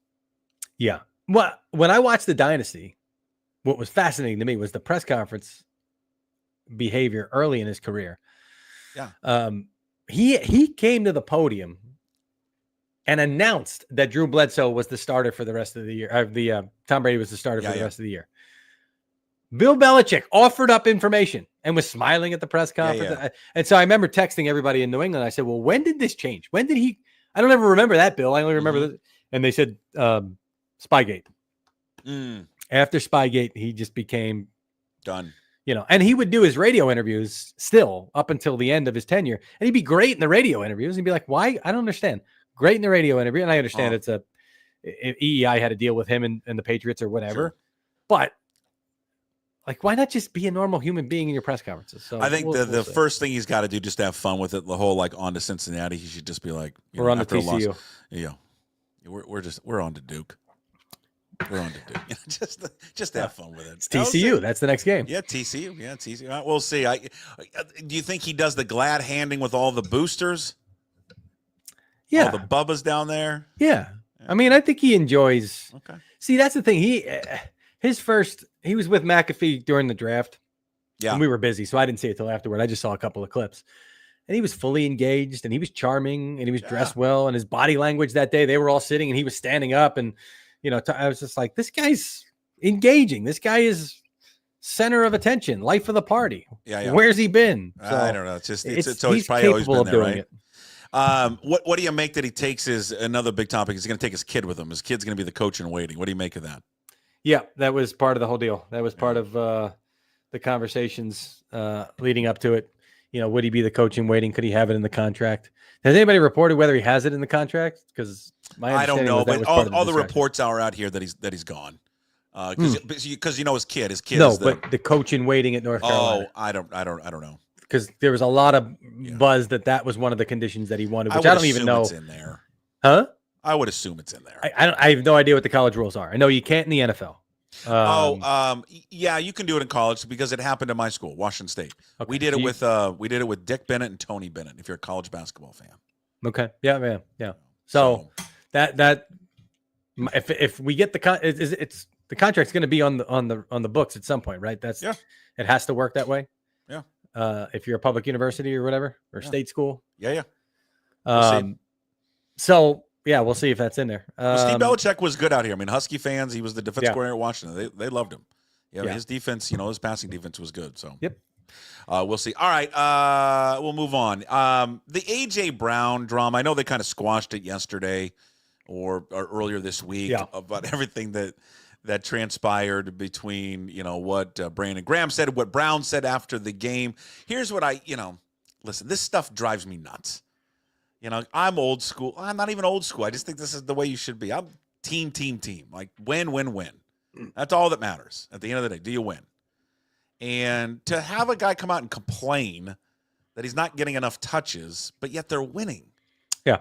Yeah. Well, when I watched the Dynasty, what was fascinating to me was the press conference behavior early in his career. Yeah. He came to the podium and announced that Drew Bledsoe was the starter for the rest of the year. Tom Brady was the starter for the rest of the year. Bill Belichick offered up information and was smiling at the press conference. Yeah. And so I remember texting everybody in New England. I said, well, when did this change? When did he? I don't ever remember that, Bill. I only remember this. And they said Spygate. After Spygate, he just became done. You know, and he would do his radio interviews still up until the end of his tenure. And he'd be great in the radio interviews. He'd be like, why? I don't understand. Great in the radio interview. And I understand EEI had to deal with him and the Patriots or whatever. Sure. But like, why not just be a normal human being in your press conferences? So I think the first thing he's got to do just to have fun with it, the whole on to Cincinnati, he should just be like, we're on to TCU. We're on to Duke. We're on to Duke. Just have fun with it. It's TCU. That's the next game. Yeah, TCU. Yeah, TCU. All right, we'll see. Do you think he does the glad handing with all the boosters? Yeah. All the Bubbas down there? Yeah. I mean, I think he enjoys. Okay. See, that's the thing. He was with McAfee during the draft. Yeah. And we were busy, so I didn't see it till afterward. I just saw a couple of clips. And he was fully engaged, and he was charming, and he was dressed well, and his body language that day, they were all sitting, and he was standing up, and I was just like, this guy's engaging. This guy is center of attention, life of the party. Yeah. Where's he been? So I don't know. He's probably always been there, right? What do you make that he takes another big topic? He's going to take his kid with him. His kid's going to be the coach in waiting. What do you make of that? Yeah, that was part of the whole deal. That was part of the conversations leading up to it. Would he be the coach in waiting? Could he have it in the contract? Has anybody reported whether he has it in the contract? Because I don't know, but all the reports are out here that he's gone. Because his kid. His kid. No, but the coach in waiting at North Carolina. Oh, I don't know. Because there was a lot of buzz that was one of the conditions that he wanted, which I don't even know. It's in there. Huh? I would assume it's in there. I have no idea what the college rules are. I know you can't in the NFL. Yeah, you can do it in college because it happened at my school, Washington State. Okay. We did it with Dick Bennett and Tony Bennett. If you're a college basketball fan. Okay. Yeah. So that if we get it's the contract's going to be on the books at some point, right? It has to work that way. Yeah. If you're a public university or whatever or state school. Yeah. So. Yeah, we'll see if that's in there. Steve Belichick was good out here. I mean, Husky fans, he was the defense coordinator at Washington. They loved him. His defense, his passing defense was good. So we'll see. All right, we'll move on. The A.J. Brown drama, I know they kind of squashed it yesterday or earlier this week about everything that transpired between, what Brandon Graham said, what Brown said after the game. Here's what listen, this stuff drives me nuts. I'm old school. I'm not even old school. I just think this is the way you should be. I'm team. Like win. That's all that matters at the end of the day. Do you win? And to have a guy come out and complain that he's not getting enough touches, but yet they're winning. Yeah.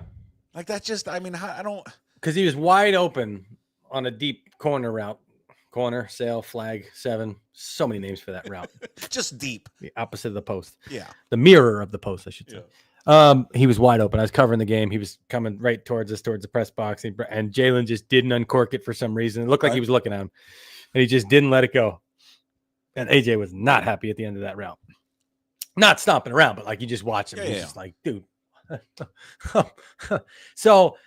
Like that's just, I don't. Because he was wide open on a deep corner route. Corner, sail, flag, 7. So many names for that route. Just deep. The opposite of the post. Yeah. The mirror of the post, I should say. He was wide open. I was covering the game. He was coming right towards us, towards the press box. And Jalen just didn't uncork it for some reason. It looked like he was looking at him. And he just didn't let it go. And AJ was not happy at the end of that route. Not stomping around, but like you just watch him. He's just like, dude. So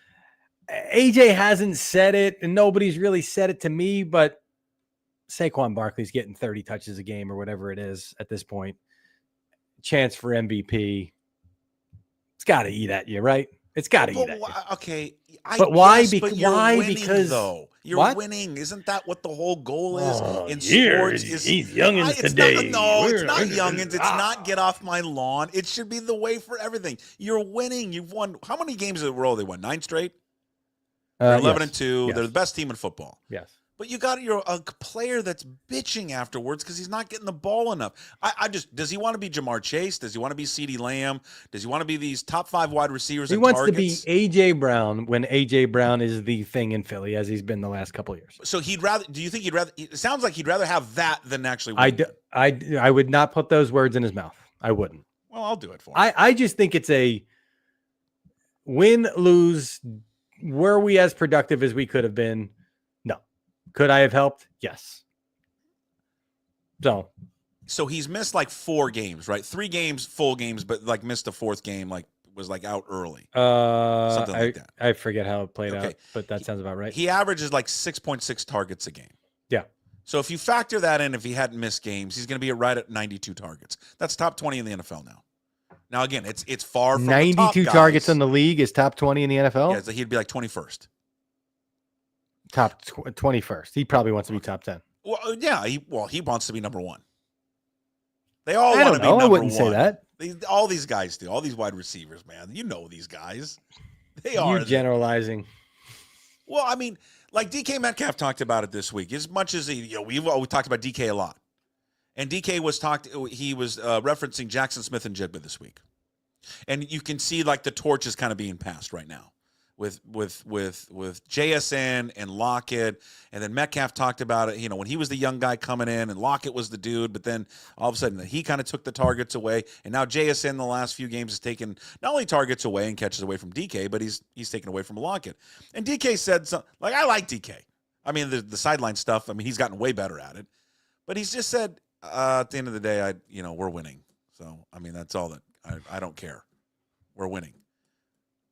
AJ hasn't said it, and nobody's really said it to me, but Saquon Barkley's getting 30 touches a game or whatever it is at this point. Chance for MVP. It's got to eat at you, right? It's got to eat at you. Okay. But why? Why? Because though you're winning. Isn't that what the whole goal is in sports? He's youngins today. It's not youngins. It's not get off my lawn. It should be the way for everything. You're winning. You've won. How many games in a row they won? 9 straight. 11-2. Yes. They're the best team in football. Yes. But you got a player that's bitching afterwards because he's not getting the ball enough. Does he want to be Jamar Chase? Does he want to be CeeDee Lamb? Does he want to be these top 5 wide receivers? He wants to be A.J. Brown when A.J. Brown is the thing in Philly, as he's been the last couple of years. So do you think he'd rather, it sounds like he'd rather have that than actually win. I would not put those words in his mouth. I wouldn't. Well, I'll do it for him. I just think it's a win, lose. Were we as productive as we could have been? No. Could I have helped? Yes. So he's missed like 4 games, right? 3 games, full games, but like missed a 4th game, like was like out early. Something like that. I forget how it played out, but that sounds about right. He averages like 6.6 targets a game. Yeah. So if you factor that in, if he hadn't missed games, he's going to be right at 92 targets. That's top 20 in the NFL now. Now, again, it's far from 92 targets in the league is top 20 in the NFL? Yeah, so he'd be like 21st. Top 21st. He probably wants to be top 10. Well, yeah. He wants to be number 1. They all want to be number 1. I wouldn't say that. All these guys do. All these wide receivers, man. You know these guys. They are. You're generalizing. Well, I mean, like DK Metcalf talked about it this week. As much as we talked about DK a lot. And DK was referencing Jackson Smith and Jigba this week. And you can see like the torch is kind of being passed right now with JSN and Lockett. And then Metcalf talked about it, when he was the young guy coming in and Lockett was the dude, but then all of a sudden he kind of took the targets away. And now JSN the last few games has taken not only targets away and catches away from DK, but he's taken away from Lockett. And DK said something like, I like DK. I mean, the sideline stuff, he's gotten way better at it. But he's just said, at the end of the day, we're winning. So, that's all that I don't care. We're winning.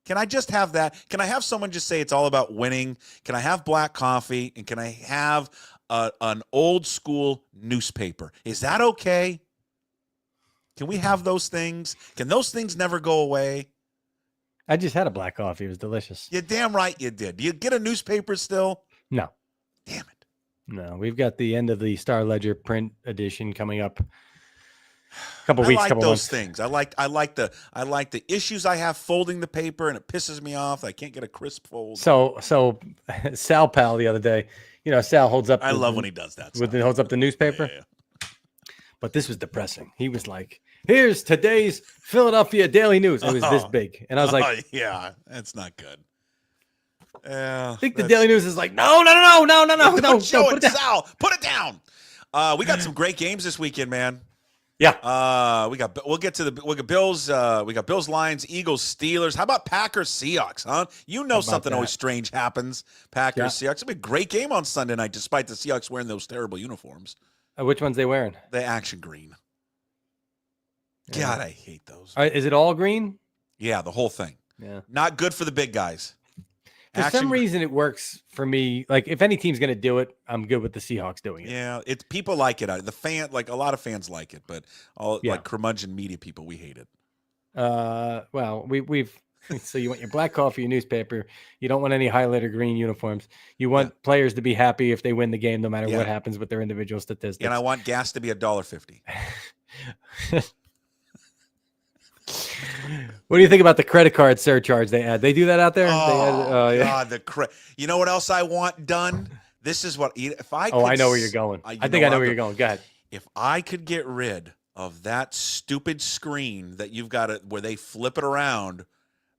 Can I just have that? Can I have someone just say it's all about winning? Can I have black coffee? And can I have an old school newspaper? Is that okay? Can we have those things? Can those things never go away? I just had a black coffee. It was delicious. You're damn right you did. Do you get a newspaper still? No. Damn it. No, we've got the end of the Star Ledger print edition coming up. Couple weeks, couple months. Things. I like the issues I have folding the paper, and it pisses me off. I can't get a crisp fold. So Sal Pal the other day, Sal holds up. I love when he does that. Holds up the newspaper. Yeah. But this was depressing. He was like, "Here's today's Philadelphia Daily News." It was this big, and I was like, "Yeah, that's not good." I think the Daily News is like, no. Don't show put it, Sal. Put it down. We got some great games this weekend, man. Yeah. We got Bills, we got Bills, Lions, Eagles, Steelers. How about Packers, Seahawks, huh? Something always strange happens. Packers, Seahawks. It'll be a great game on Sunday night, despite the Seahawks wearing those terrible uniforms. Which ones they wearing? The action green. God, I hate those. Is it all green? Yeah, the whole thing. Yeah. Not good for the big guys. For some reason, it works for me. Like, if any team's going to do it, I'm good with the Seahawks doing it. Yeah, it's people like it. A lot of fans like it, but like curmudgeon media people, we hate it. Well, we've So you want your black coffee, your newspaper. You don't want any highlighter green uniforms. You want players to be happy if they win the game, no matter what happens with their individual statistics. And I want gas to be $1.50. What do you think about the credit card surcharge they add? They do that out there? Oh, God, you know what else I want done? This is what if I. I know where you're going. I think I know where you're going. Go ahead. If I could get rid of that stupid screen that you've got where they flip it around,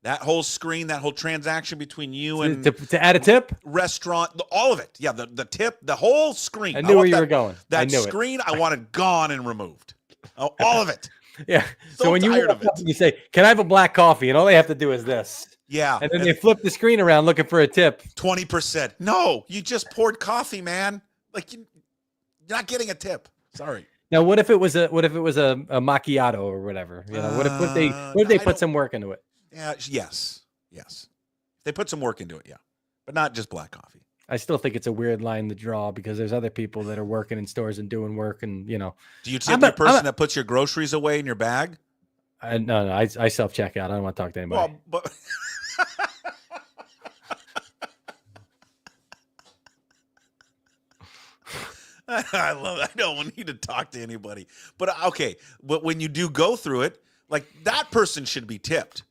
that whole screen, that whole transaction between you and to add a tip, restaurant, all of it. Yeah, the tip, the whole screen. I knew where you were going. That screen, I want it gone and removed. All of it. Yeah. So when you walk up and you say, "Can I have a black coffee?" and all they have to do is this. Yeah. And then they flip the screen around looking for a tip. 20%. No, you just poured coffee, man. Like you're not getting a tip. Sorry. Now, what if it was a macchiato or whatever? You know, what if they put some work into it? Yeah. Yes. They put some work into it. Yeah, but not just black coffee. I still think it's a weird line to draw because there's other people that are working in stores and doing work, and you know. Do you tip the person that puts your groceries away in your bag? No, I self check out. I don't want to talk to anybody. Well, but I love it. I don't need to talk to anybody. But okay, but when you do go through it, like that person should be tipped.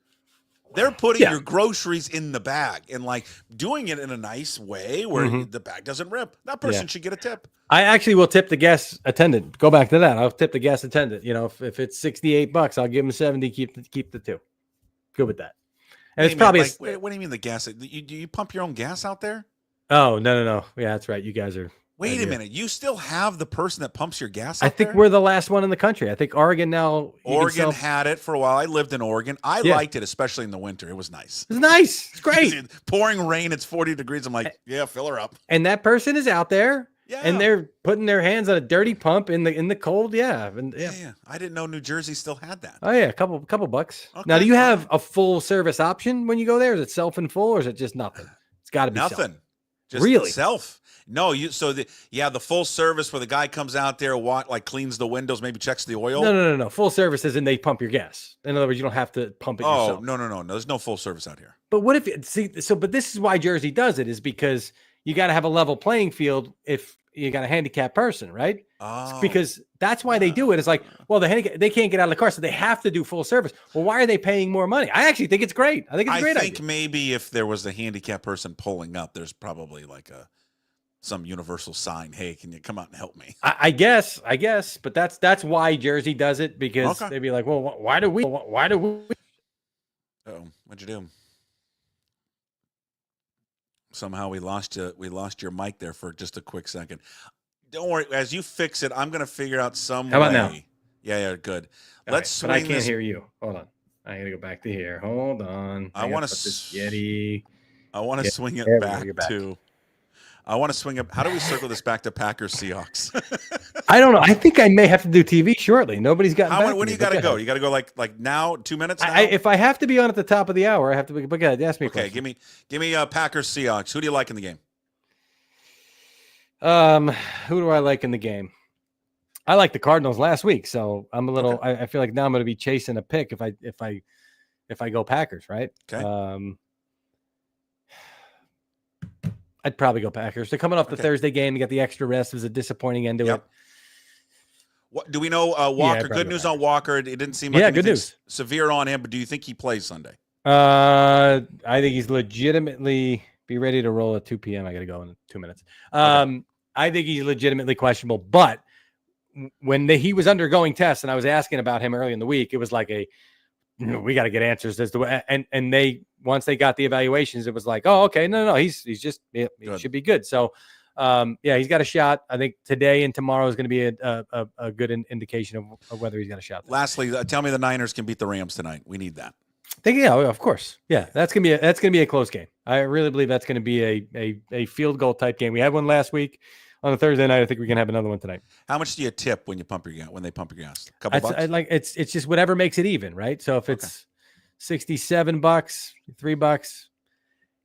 They're putting your groceries in the bag and like doing it in a nice way where the bag doesn't rip. That person should get a tip. I actually will tip the gas attendant. Go back to that. I'll tip the gas attendant. You know, if it's $68, I'll give him 70. Keep the 2. Good with that. And it's probably what do you mean the gas? Do you pump your own gas out there? Oh no. Yeah, that's right. You guys are. Wait a minute. You still have the person that pumps your gas out I think there? we're the last one in the country. I think Oregon now. Oregon had it for a while. I lived in Oregon. I liked it, especially in the winter. It was nice. It's nice. It's great. Pouring rain. It's 40 degrees. I'm like, yeah, fill her up. And that person is out there. Yeah. And they're putting their hands on a dirty pump in the cold. Yeah. Yeah. I didn't know New Jersey still had that. Oh yeah. A couple bucks. Okay. Now, do you have a full service option when you go there? Is it self and full or is it just nothing? It's got to be nothing. Self. Just really? Self. No, the full service where the guy comes out there, cleans the windows, maybe checks the oil. No. Full service is they pump your gas. In other words, you don't have to pump it yourself. No. There's no full service out here. But what if but this is why Jersey does it, is because you got to have a level playing field if you got a handicapped person, right? Oh. Because that's why they do it. It's like, well, they can't get out of the car, so they have to do full service. Well, why are they paying more money? I actually think it's great. I think it's a great idea. I think maybe if there was a handicapped person pulling up, there's probably like some universal sign. Hey, can you come out and help me? I guess, but that's why Jersey does it, because they'd be like, well, why do we? Oh, what'd you do? Somehow we lost your mic there for just a quick second. Don't worry. As you fix it, I'm going to figure out some way. How about now? Yeah, good. Let's swing but I can't hear you. Hold on. I got to go back to here. Hold on. I want to Yeti. I want to swing it back to. I want to swing up. How do we circle this back to Packers Seahawks? I don't know. I think I may have to do TV shortly. Nobody's gotten back. When do you got to go? You got to go like now, 2 minutes now? If I have to be on at the top of the hour, I have to be. But go ahead, ask me a question. Okay, give me Packers Seahawks. Who do you like in the game? Who do I like in the game? I like the Cardinals last week, so I'm a little. Okay. I feel like now I'm going to be chasing a pick if I go Packers, right? Okay. I'd probably go Packers. They're coming off the Thursday game. They got the extra rest. It was a disappointing end to it. What do we know? Walker. Good news on Walker. It didn't seem like good news. Severe on him, but do you think he plays Sunday? I think he's legitimately be ready to roll at 2 p.m. I got to go in 2 minutes. I think he's legitimately questionable, but when he was undergoing tests and I was asking about him early in the week, it was like we got to get answers as to and they once they got the evaluations, it was like, oh, okay, no, he's just he should be good. So he's got a shot. I think today and tomorrow is going to be a good indication of whether he's got a shot. Lastly, tell me the Niners can beat the Rams tonight. We need that. Of course. Yeah, that's gonna be a close game. I really believe that's going to be a field goal type game. We had one last week on a Thursday night. I think we can have another one tonight. How much do you tip when they pump your gas? A couple bucks? It's just whatever makes it even, right? So if it's $67, $3,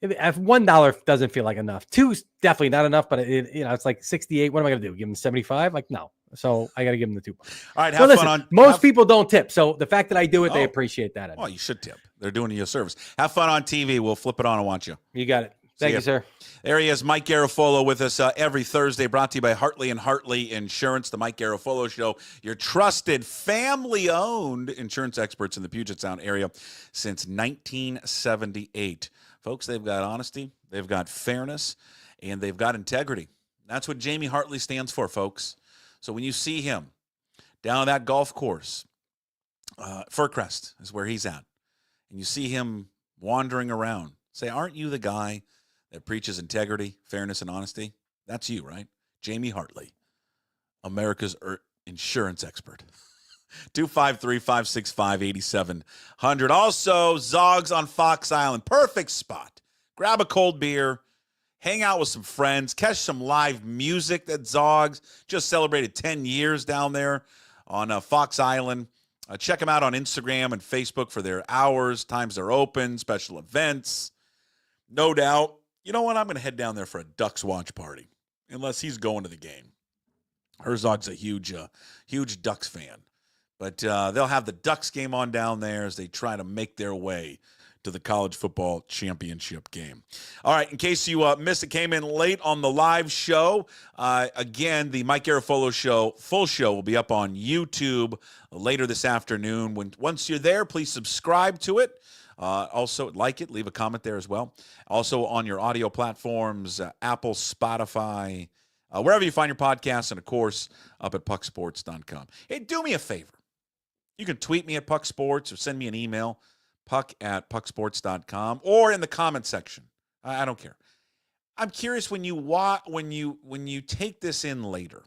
if $1 doesn't feel like enough, $2's definitely not enough. But it's like 68. What am I going to do? Give him 75? Like no, So I got to give him the 2 bucks. All right, So have listen, fun on. most people don't tip. So the fact that I do it, they Oh. appreciate that. Well, you should tip. They're doing you a service. Have fun on TV. We'll flip it on and watch you. You got it. Thank you, sir. There he is, Mike Garafolo, with us every Thursday, brought to you by Hartley and Hartley Insurance, the Mike Garafolo Show, your trusted family-owned insurance experts in the Puget Sound area since 1978. Folks, they've got honesty, they've got fairness, and they've got integrity. That's what Jamie Hartley stands for, folks. So when you see him down that golf course, Fircrest is where he's at, and you see him wandering around, say, aren't you the guy that preaches integrity, fairness, and honesty? That's you, right? Jamie Hartley, America's insurance expert. 253-565-8700. Also, Zogs on Fox Island. Perfect spot. Grab a cold beer, hang out with some friends, catch some live music that Zogs just celebrated 10 years down there on Fox Island. Check them out on Instagram and Facebook for their hours, times they're open, special events. No doubt. You know what? I'm going to head down there for a Ducks watch party, unless he's going to the game. Herzog's a huge Ducks fan. But they'll have the Ducks game on down there as they try to make their way to the college football championship game. All right, in case you missed it, came in late on the live show, again, the Mike Garafolo Show, full show, will be up on YouTube later this afternoon. Once you're there, please subscribe to it. Also, like it, leave a comment there as well. Also on your audio platforms, Apple, Spotify, wherever you find your podcasts, and, of course, up at pucksports.com. Hey, do me a favor. You can tweet me at pucksports or send me an email, puck@pucksports.com, or in the comment section. I don't care. I'm curious, when you take this in later,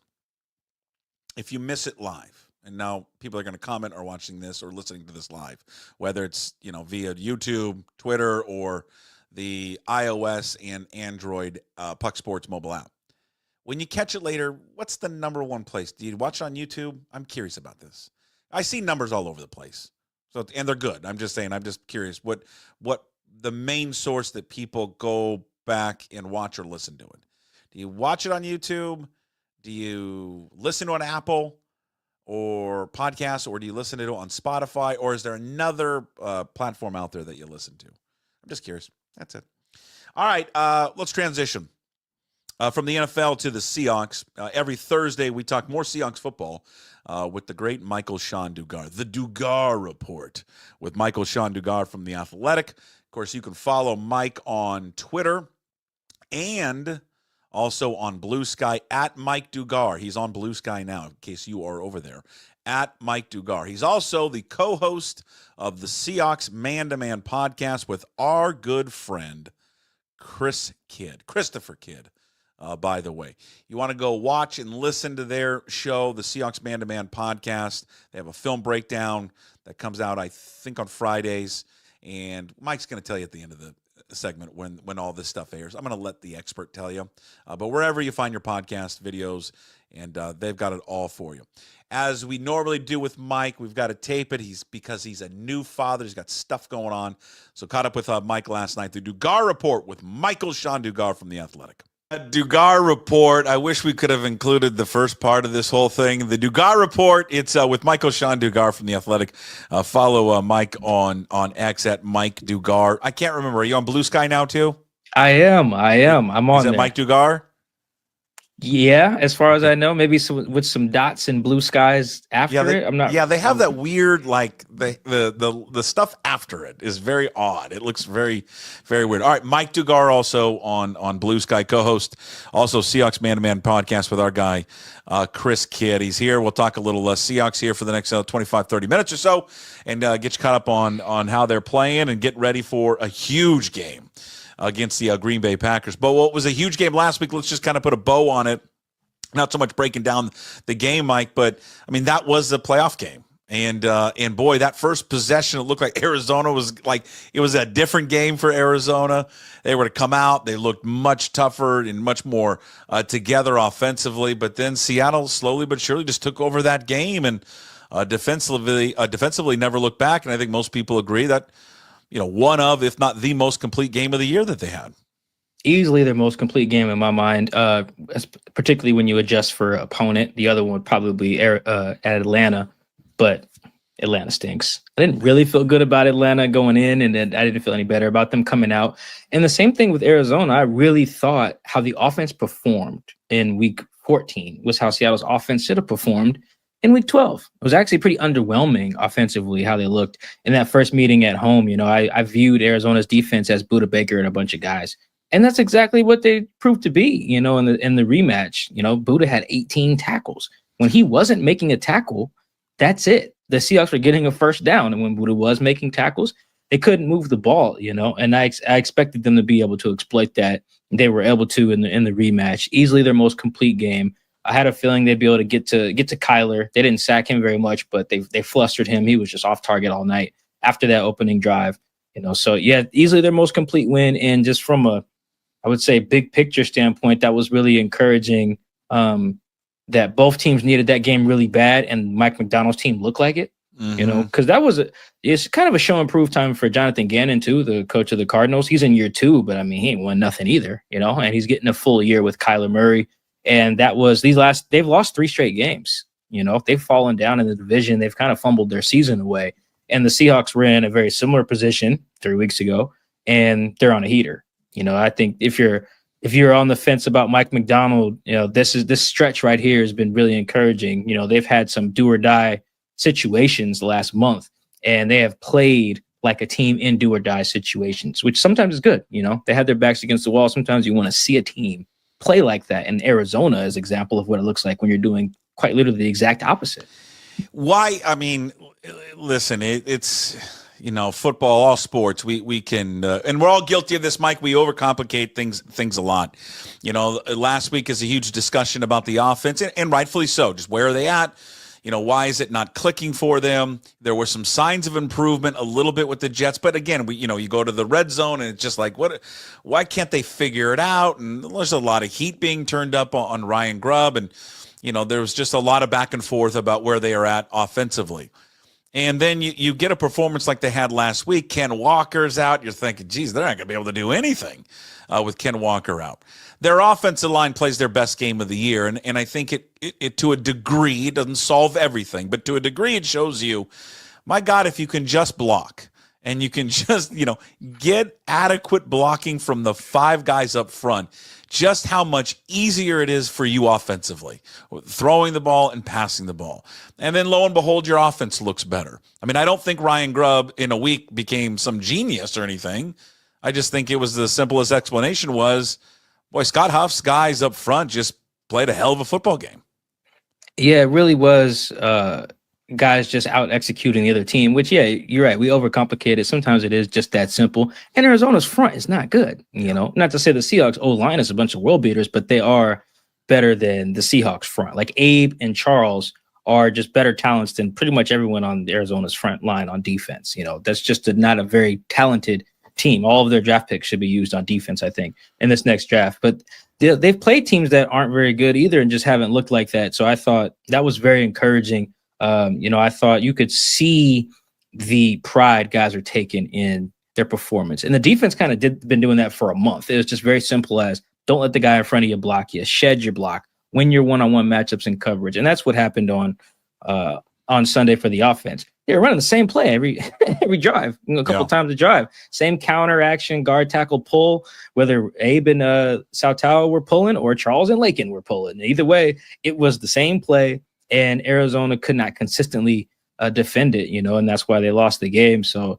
if you miss it live, and now people are going to comment or watching this or listening to this live, whether it's via YouTube, Twitter, or the iOS and Android Puck Sports mobile app. When you catch it later, what's the number one place? Do you watch it on YouTube? I'm curious about this. I see numbers all over the place, and they're good. I'm just saying. I'm just curious what the main source that people go back and watch or listen to it. Do you watch it on YouTube? Do you listen to an Apple or podcast, or do you listen to it on Spotify, or is there another platform out there that you listen to? I'm just curious. That's it. All right, let's transition from the NFL to the Seahawks. Every Thursday, we talk more Seahawks football with the great Michael-Shawn Dugar. The Dugar Report with Michael-Shawn Dugar from The Athletic. Of course, you can follow Mike on Twitter and also on Blue Sky at Mike Dugar. He's on Blue Sky now, in case you are over there, at Mike Dugar. He's also the co-host of the Seahawks Man-to-Man podcast with our good friend, Christopher Kidd, by the way. You want to go watch and listen to their show, the Seahawks Man-to-Man podcast. They have a film breakdown that comes out, I think, on Fridays. And Mike's going to tell you at the end of the segment when all this stuff airs. I'm going to let the expert tell you. But wherever you find your podcast videos, and they've got it all for you. As we normally do with Mike, we've got to tape it. Because he's a new father. He's got stuff going on. So caught up with Mike last night. The Dugar Report with Michael-Shawn Dugar from The Athletic. Dugar Report. I wish we could have included the first part of this whole thing. The Dugar Report. It's with Michael-Shawn Dugar from The Athletic. Follow Mike on X at Mike Dugar. I can't remember. Are you on Blue Sky now too? I am. I'm on. Is that there. Mike Dugar? Yeah, as far as I know, maybe with some dots and blue skies after it. I'm not. Yeah, they have that weird, like the stuff after it is very odd. It looks very, very weird. All right, Mike Dugar also on Blue Sky, co-host, also Seahawks Man-to-Man podcast with our guy Chris Kidd. He's here. We'll talk a little Seahawks here for the next 25, 30 minutes or so, and get you caught up on how they're playing and get ready for a huge game against the Green Bay Packers. But what was a huge game last week, let's just kind of put a bow on it. Not so much breaking down the game, Mike, but, I mean, that was the playoff game. And boy, that first possession, it looked like Arizona was like, it was a different game for Arizona. They were to come out. They looked much tougher and much more together offensively. But then Seattle slowly but surely just took over that game and defensively never looked back. And I think most people agree that, one of, if not the most complete game of the year that they had. Easily their most complete game in my mind, particularly when you adjust for opponent. The other one would probably be at Atlanta, but Atlanta stinks. I didn't really feel good about Atlanta going in, and then I didn't feel any better about them coming out. And the same thing with Arizona. I really thought how the offense performed in week 14 was how Seattle's offense should have performed in week 12. It was actually pretty underwhelming offensively how they looked in that first meeting at home. You know, I viewed Arizona's defense as Budda Baker and a bunch of guys. And that's exactly what they proved to be, you know, in the rematch. You know, Budda had 18 tackles. When he wasn't making a tackle, that's it. The Seahawks were getting a first down. And when Budda was making tackles, they couldn't move the ball, you know, and I expected them to be able to exploit that. They were able to in the rematch. Easily their most complete game. I had a feeling they'd be able to get to Kyler. They didn't sack him very much, but they flustered him. He was just off target all night after that opening drive. You know, so yeah, easily their most complete win. And just from I would say big picture standpoint, that was really encouraging, that both teams needed that game really bad, and Mike Macdonald's team looked like it, you know, because it's kind of a show and prove time for Jonathan Gannon too, the coach of the Cardinals. He's in year 2, but I mean, he ain't won nothing either, you know, and he's getting a full year with Kyler Murray. And that was they've lost 3 straight games. You know, they've fallen down in the division. They've kind of fumbled their season away. And the Seahawks were in a very similar position 3 weeks ago, and they're on a heater. You know, I think if you're on the fence about Mike Macdonald, you know, this stretch right here has been really encouraging. You know, they've had some do or die situations the last month, and they have played like a team in do or die situations, which sometimes is good. You know, they had their backs against the wall. Sometimes you want to see a team play like that. And Arizona is an example of what it looks like when you're doing quite literally the exact opposite. Why? I mean, listen, it's, you know, football, all sports, we can, and we're all guilty of this, Mike. We overcomplicate things a lot. You know, last week is a huge discussion about the offense, and rightfully so. Just where are they at? You know, why is it not clicking for them? There were some signs of improvement a little bit with the Jets, but again, you go to the red zone and it's just like, why can't they figure it out? And there's a lot of heat being turned up on Ryan Grubb, and you know, there was just a lot of back and forth about where they are at offensively. And then you get a performance like they had last week. Ken Walker's out. You're thinking, geez, they're not going to be able to do anything with Ken Walker out. Their offensive line plays their best game of the year, and I think it to a degree, it doesn't solve everything, but to a degree it shows you, my God, if you can just block and you can just, you know, get adequate blocking from the 5 guys up front, just how much easier it is for you offensively, throwing the ball and passing the ball. And then lo and behold, your offense looks better. I mean, I don't think Ryan Grubb in a week became some genius or anything. I just think it was the simplest explanation was, boy, Scott Huff's guys up front just played a hell of a football game. Yeah, it really was guys just out executing the other team, which, yeah, you're right. We overcomplicate it. Sometimes it is just that simple. And Arizona's front is not good. You know, not to say the Seahawks O-line is a bunch of world beaters, but they are better than the Seahawks front. Like Abe and Charles are just better talents than pretty much everyone on Arizona's front line on defense. You know, that's just not a very talented team. All of their draft picks should be used on defense, I think, in this next draft. But they've played teams that aren't very good either and just haven't looked like that. So I thought that was very encouraging. You know, I thought you could see the pride guys are taking in their performance. And the defense kind of been doing that for a month. It was just very simple as don't let the guy in front of you block you, shed your block, win your one-on-one matchups and coverage. And that's what happened on Sunday for the offense. They were running the same play every drive, a couple times a drive. Same counter action, guard, tackle, pull, whether Abe and Sautau were pulling or Charles and Lakin were pulling. Either way, it was the same play, and Arizona could not consistently defend it, you know, and that's why they lost the game. So,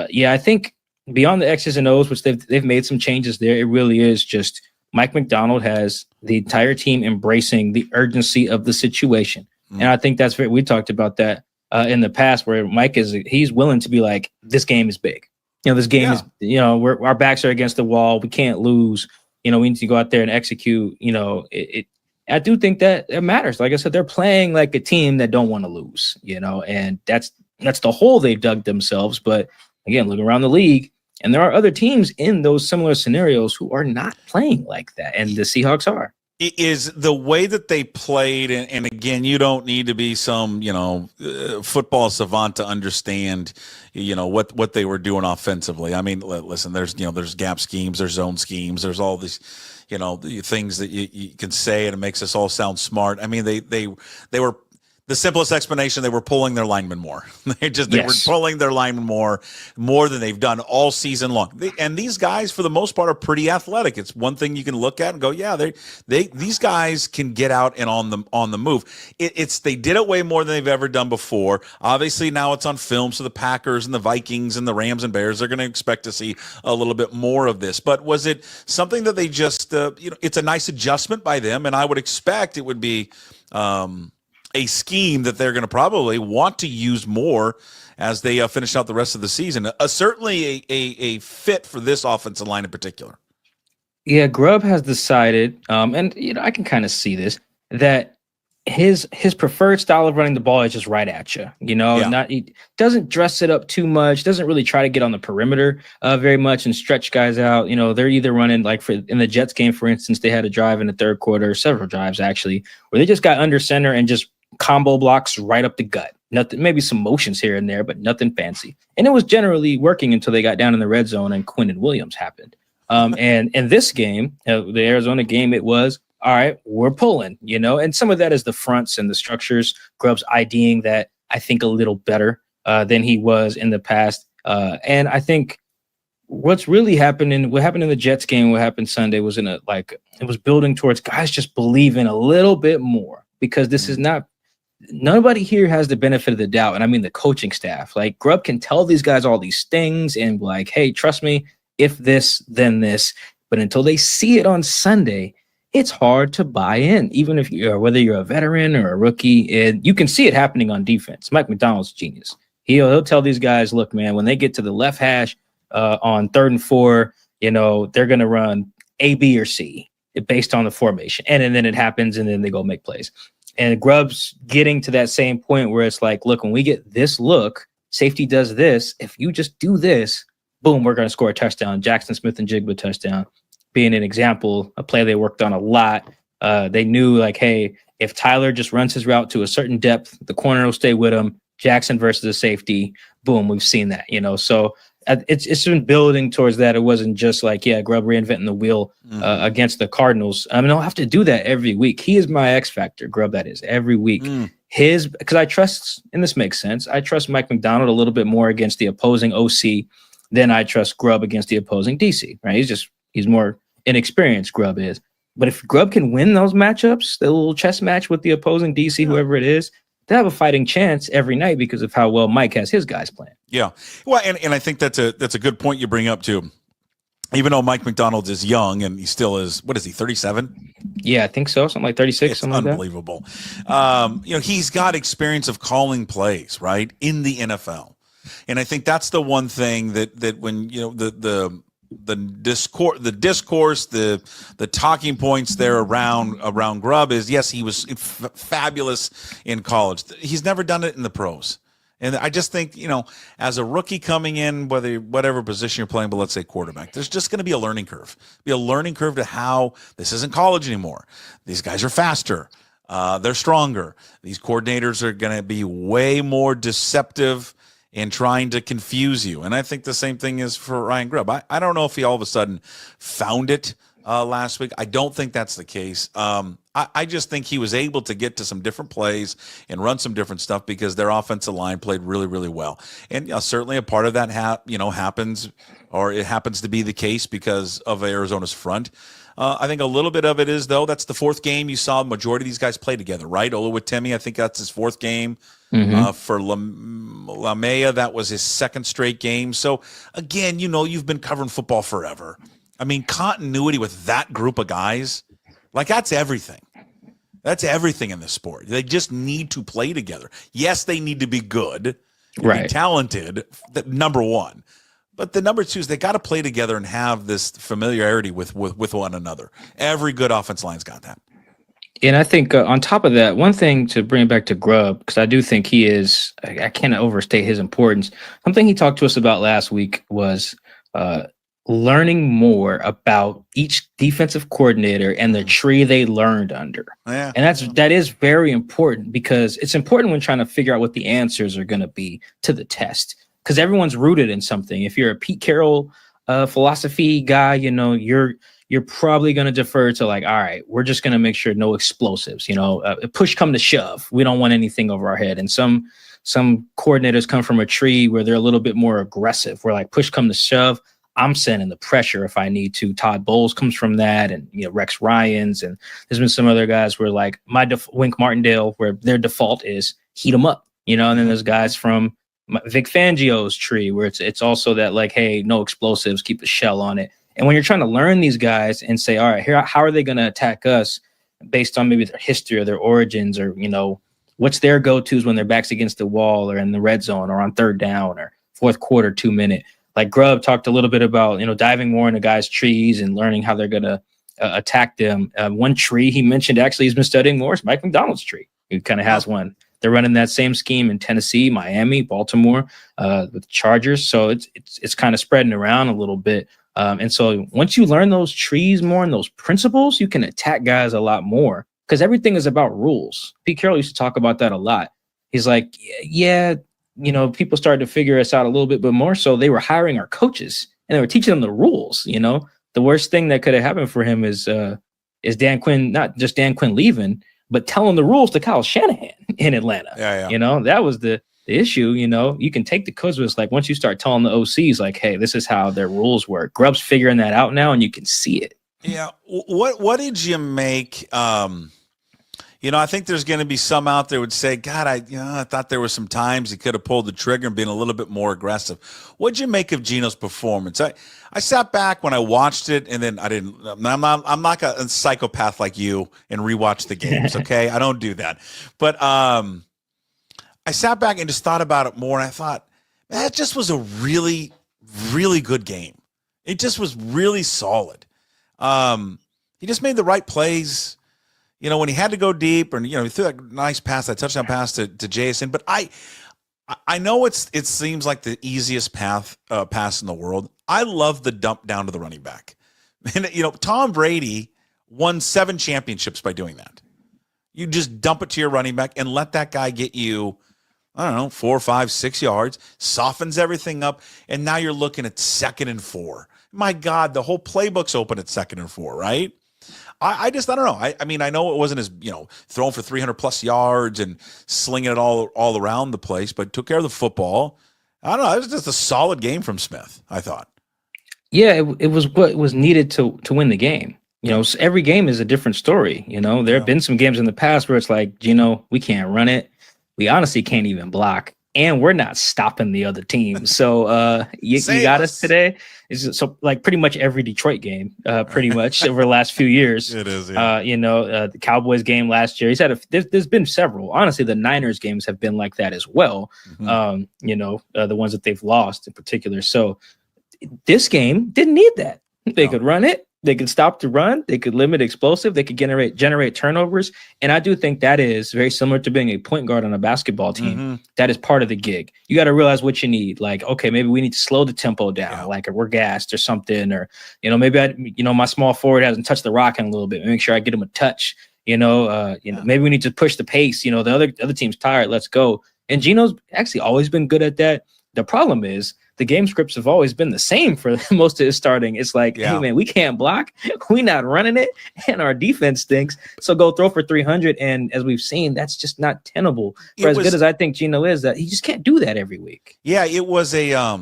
yeah, I think beyond the X's and O's, which they've made some changes there, it really is just Mike Macdonald has the entire team embracing the urgency of the situation. And I think that's we talked about that in the past, where Mike he's willing to be like, this game is big. You know, this game is, you know, our backs are against the wall. We can't lose. You know, we need to go out there and execute. You know, I do think that it matters. Like I said, they're playing like a team that don't want to lose, you know, and that's the hole they've dug themselves. But again, look around the league, and there are other teams in those similar scenarios who are not playing like that. And the Seahawks are. is the way that they played, and again, you don't need to be some football savant to understand what they were doing offensively. I mean, listen, there's gap schemes, there's zone schemes, there's all these the things that you can say, and it makes us all sound smart. I mean, they were. The simplest explanation, they were pulling their linemen more. They were pulling their linemen more than they've done all season long. And these guys, for the most part, are pretty athletic. It's one thing you can look at and go, yeah, these guys can get out and on the move. They did it way more than they've ever done before. Obviously, now it's on film, so the Packers and the Vikings and the Rams and Bears are going to expect to see a little bit more of this. But was it something that they just, it's a nice adjustment by them, and I would expect it would be a scheme that they're going to probably want to use more as they finish out the rest of the season. Certainly a fit for this offensive line in particular. Yeah, Grubb has decided, and I can kind of see this, that his preferred style of running the ball is just right at you. He doesn't dress it up too much, doesn't really try to get on the perimeter very much and stretch guys out. They're either running, like in the Jets game, for instance, they had a drive in the third quarter, several drives actually, where they just got under center and just combo blocks right up the gut. Nothing, maybe some motions here and there, but nothing fancy. And it was generally working until they got down in the red zone and Quinnen Williams happened. And in this game, the Arizona game, it was, all right, we're pulling, and some of that is the fronts and the structures. Grubb's IDing that, I think, a little better than he was in the past. And I think what's really happening, what happened in the Jets game, what happened Sunday was it was building towards guys just believing a little bit more, because this is not, nobody here has the benefit of the doubt. And I mean the coaching staff. Like, Grubb can tell these guys all these things and like, hey, trust me, if this, then this. But until they see it on Sunday, it's hard to buy in, even if whether you're a veteran or a rookie. And you can see it happening on defense. Mike Macdonald's genius. He'll tell these guys, look, man, when they get to the left hash on 3rd and 4, they're going to run A, B, or C based on the formation. And then it happens, and then they go make plays. And Grubb's getting to that same point where it's like, look, when we get this look, safety does this. If you just do this, boom, we're going to score a touchdown. Jackson Smith-Njigba touchdown being an example, a play they worked on a lot. They knew, like, hey, if Tyler just runs his route to a certain depth, the corner will stay with him. Jackson versus a safety, boom, we've seen that, So it's been building towards that. It wasn't just like, yeah, Grubb reinventing the wheel against the Cardinals. I mean, I'll have to do that every week. He is my X factor, Grubb, that is, every week. Because I trust, and this makes sense, I trust Mike Macdonald a little bit more against the opposing OC than I trust Grubb against the opposing DC, right? He's more inexperienced, Grubb is. But if Grubb can win those matchups, the little chess match with the opposing DC, whoever it is, they have a fighting chance every night because of how well Mike has his guys playing. Yeah. Well, and I think that's a good point you bring up too. Even though Mike Macdonald is young and he still is, what is he, 37? Yeah, I think so. Something like 36. It's something unbelievable. Like that. He's got experience of calling plays, right, in the NFL. And I think that's the one thing that when, the discourse, the talking points there around Grubb is, yes, he was fabulous in college. He's never done it in the pros. And I just think, as a rookie coming in, whatever position you're playing, but let's say quarterback, there's just going to be a learning curve. To how this isn't college anymore. These guys are faster. They're stronger. These coordinators are going to be way more deceptive and trying to confuse you. And I think the same thing is for Ryan Grubb. I don't know if he all of a sudden found it last week. I don't think that's the case. I just think he was able to get to some different plays and run some different stuff because their offensive line played really, really well. And certainly a part of that happens, or it happens to be the case because of Arizona's front. I think a little bit of it is, though, that's the fourth game you saw the majority of these guys play together, right? Oluwatimi, I think that's his fourth game. For Lamea, that was his second straight game. So, again, you've been covering football forever. I mean, continuity with that group of guys, like, that's everything. That's everything in this sport. They just need to play together. Yes, they need to be good, right, be talented, number one. But the number two is they got to play together and have this familiarity with one another. Every good offense line's got that. And I think on top of that, one thing to bring it back to Grubb, because I do think he is, I cannot overstate his importance. Something he talked to us about last week was learning more about each defensive coordinator and the tree they learned under. Yeah. And that is very important, because it's important when trying to figure out what the answers are going to be to the test, because everyone's rooted in something. If you're a Pete Carroll philosophy guy, you know, you're probably going to defer to like, all right, we're just going to make sure no explosives, you know, push come to shove. We don't want anything over our head. And some coordinators come from a tree where they're a little bit more aggressive, where like push come to shove, I'm sending the pressure if I need to. Todd Bowles comes from that, and you know, Rex Ryan's, and there's been some other guys where like Wink Martindale, where their default is heat them up, you know. And then there's guys from Vic Fangio's tree where it's also that like, hey, no explosives, keep the shell on it. And when you're trying to learn these guys and say, all right, here, how are they going to attack us based on maybe their history or their origins, or you know, what's their go-tos when their back's against the wall or in the red zone or on third down or fourth quarter 2 minute. Like Grubb talked a little bit about, you know, diving more into guys' trees and learning how they're going to attack them. One tree he mentioned actually he's been studying more is Mike McDonald's tree. He kind of has one. They're running that same scheme in Tennessee, Miami, Baltimore, with the Chargers. So it's kind of spreading around a little bit. And so once you learn those trees more and those principles, you can attack guys a lot more, because everything is about rules. Pete Carroll used to talk about that a lot. He's like, yeah, you know, people started to figure us out a little bit, but more so they were hiring our coaches and they were teaching them the rules. You know, the worst thing that could have happened for him is Dan Quinn, not just Dan Quinn leaving, but telling the rules to Kyle Shanahan in Atlanta. Yeah. You know, that was the issue. You know, you can take the coach, but it's like once you start telling the OCs like, hey, this is how their rules work. Grubb's figuring that out now, and you can see it. Yeah. What did you make? You know, I think there's going to be some out there would say, God, I thought there were some times he could have pulled the trigger and been a little bit more aggressive. What'd you make of Geno's performance? I sat back when I watched it, and then I'm not a psychopath like you and rewatch the games. Okay. I don't do that. But, I sat back and just thought about it more, and I thought, man, that just was a really, really good game. It just was really solid. He just made the right plays. You know, when he had to go deep, and you know, he threw that nice pass, that touchdown pass to Jason. But I know it seems like the easiest pass in the world. I love the dump down to the running back. And you know, Tom Brady won 7 championships by doing that. You just dump it to your running back and let that guy get you, I don't know, 4, 5, 6 yards, softens everything up, and now you're looking at 2nd and 4. My God, the whole playbook's open at 2nd and 4, right? I don't know. I mean, I know it wasn't as, you know, throwing for 300 plus yards and slinging it all around the place, but took care of the football. I don't know. It was just a solid game from Smith, I thought. Yeah, it was what was needed to win the game. You know, so every game is a different story. You know, there have been some games in the past where it's like, Geno, we can't run it. We honestly can't even block, and we're not stopping the other team. So you got us today. So like pretty much every Detroit game, pretty much over the last few years. It is. Yeah. You know, the Cowboys game last year. He's had there's been several. Honestly, the Niners games have been like that as well. Mm-hmm. You know, the ones that they've lost in particular. So this game didn't need that. They could run it. They could stop the run. They could limit explosive. They could generate turnovers. And I do think that is very similar to being a point guard on a basketball team. Mm-hmm. That is part of the gig. You got to realize what you need. Like, okay, maybe we need to slow the tempo down, like we're gassed or something. Or, you know, maybe my small forward hasn't touched the rock in a little bit. Make sure I get him a touch. Maybe we need to push the pace. You know, the other team's tired. Let's go. And Geno's actually always been good at that. The problem is the game scripts have always been the same for most of his starting. It's like, hey, man, we can't block. We're not running it. And our defense stinks. So go throw for 300. And as we've seen, that's just not tenable. For as good as I think Geno is, that he just can't do that every week. Yeah, it was a,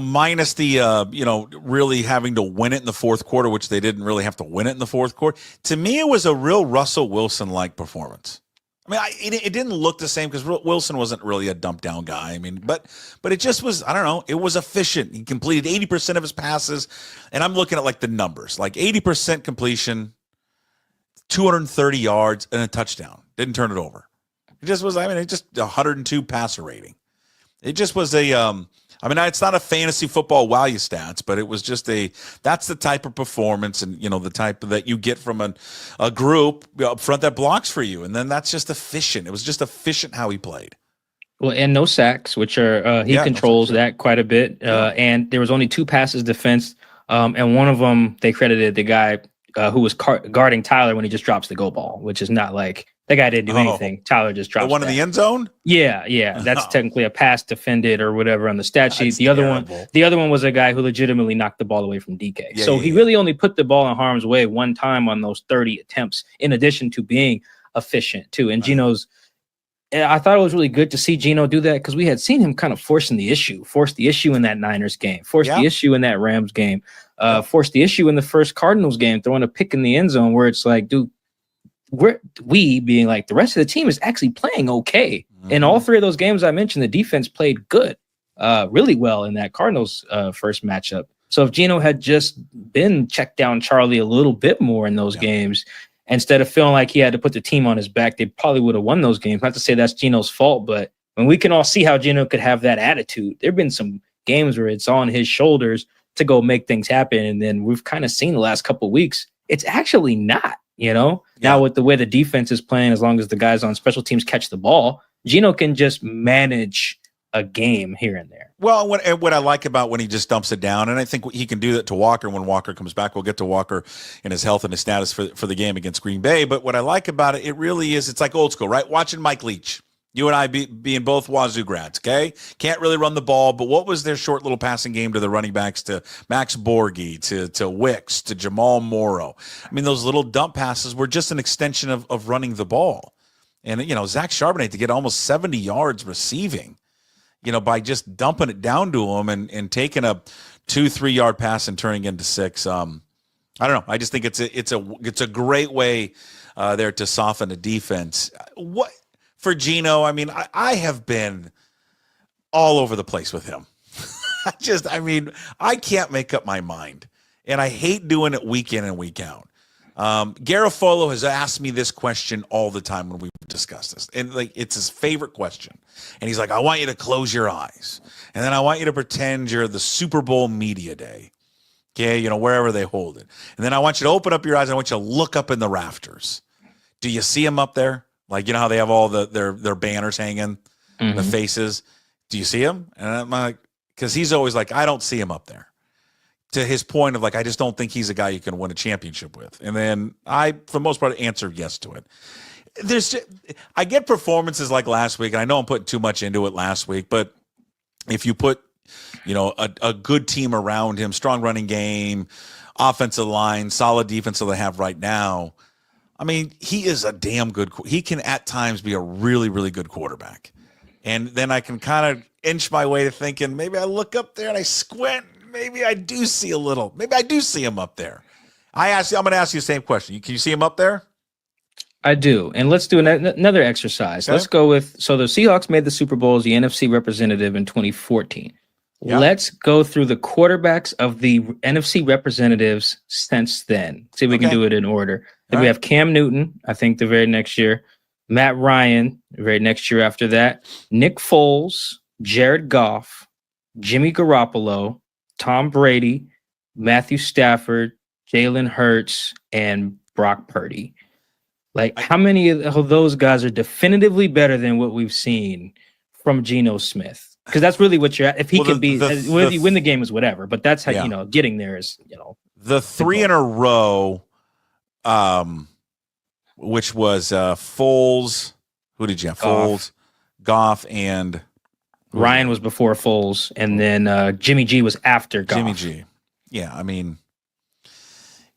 minus the, really having to win it in the fourth quarter, which they didn't really have to win it in the fourth quarter. To me, it was a real Russell Wilson-like performance. I mean, it didn't look the same because Wilson wasn't really a dump down guy. I mean, but it just was, I don't know, it was efficient. He completed 80% of his passes, and I'm looking at like the numbers, like 80% completion, 230 yards, and a touchdown. Didn't turn it over. It just was, it just 102 passer rating. It just was it's not a fantasy football value stats, but it was just that's the type of performance and, the type that you get from a group up front that blocks for you. And then that's just efficient. It was just efficient how he played. Well, and no sacks, which are he Yeah, no controls sacks, yeah. that quite a bit. And there was only 2 passes defense, and one of them they credited the guy who was guarding Tyler when he just drops the go ball, which is not like that guy didn't do anything. Tyler just drops The one in the end zone. Yeah, that's Oh. technically a pass defended or whatever on the stat sheet. That's The other one was a guy who legitimately knocked the ball away from DK. Yeah, so yeah, he yeah. really only put the ball in harm's way one time on those 30 attempts, in addition to being efficient too. And I thought it was really good to see Geno do that, because we had seen him kind of force the issue in that Niners game, the issue in that Rams game, force the issue in the first Cardinals game, throwing a pick in the end zone where it's like, dude, we being like the rest of the team is actually playing okay. In all 3 of those games I mentioned, the defense played good, really well in that Cardinals first matchup. So if Geno had just been checked down Charlie a little bit more in those games, instead of feeling like he had to put the team on his back, they probably would have won those games. Not to say that's Geno's fault, but when we can all see how Geno could have that attitude, there have been some games where it's on his shoulders to go make things happen. And then we've kind of seen the last couple of weeks, it's actually not, Now with the way the defense is playing, as long as the guys on special teams catch the ball, Geno can just manage a game here and there. Well, what I like about when he just dumps it down, and I think he can do that to Walker when Walker comes back. We'll get to Walker and his health and his status for the game against Green Bay. But what I like about it, it really is, it's like old school, right? Watching Mike Leach, you and I being both Wazoo grads, okay? Can't really run the ball, but what was their short little passing game to the running backs, to Max Borghi, to Wicks, to Jamal Morrow? I mean, those little dump passes were just an extension of running the ball. And, Zach Charbonnet to get almost 70 yards receiving, by just dumping it down to him and taking a 2-3 yard pass and turning into 6. I don't know. I just think it's a great way there to soften the defense. What for Geno? I mean, I have been all over the place with him. I can't make up my mind, and I hate doing it week in and week out. Garafolo has asked me this question all the time when we discuss this, and it's his favorite question. And he's like, I want you to close your eyes, and then I want you to pretend you're the Super Bowl media day, okay, wherever they hold it. And then I want you to open up your eyes, and I want you to look up in the rafters. Do you see him up there? Like, how they have all their banners hanging, the faces. Do you see him? And I'm like, because he's always like, I don't see him up there. To his point of I just don't think he's a guy you can win a championship with. And then I, for the most part, answer yes to it. I get performances like last week, and I know I'm putting too much into it last week, but if you put, a good team around him, strong running game, offensive line, solid defense that they have right now, I mean, he is a damn good. He can at times be a really, really good quarterback. And then I can kind of inch my way to thinking maybe I look up there and I squint. Maybe I do see a little. Maybe I do see him up there. I'm going to ask you the same question. Can you see him up there? I do. And let's do another exercise. Okay. Let's go with, so the Seahawks made the Super Bowl as the NFC representative in 2014. Yep. Let's go through the quarterbacks of the NFC representatives since then. See if we can do it in order. Then we have Cam Newton, I think the very next year. Matt Ryan, the very next year after that. Nick Foles, Jared Goff, Jimmy Garoppolo, Tom Brady, Matthew Stafford, Jalen Hurts, and Brock Purdy. How many of those guys are definitively better than what we've seen from Geno Smith? Because that's really what you're at. If he can be, whether you win the game is whatever, but that's how, getting there is, The 3 in a row, which was Foles. Who did you have? Foles, Goff, and Ryan was before Foles, and then Jimmy G was after Goff. Jimmy G. Yeah, I mean,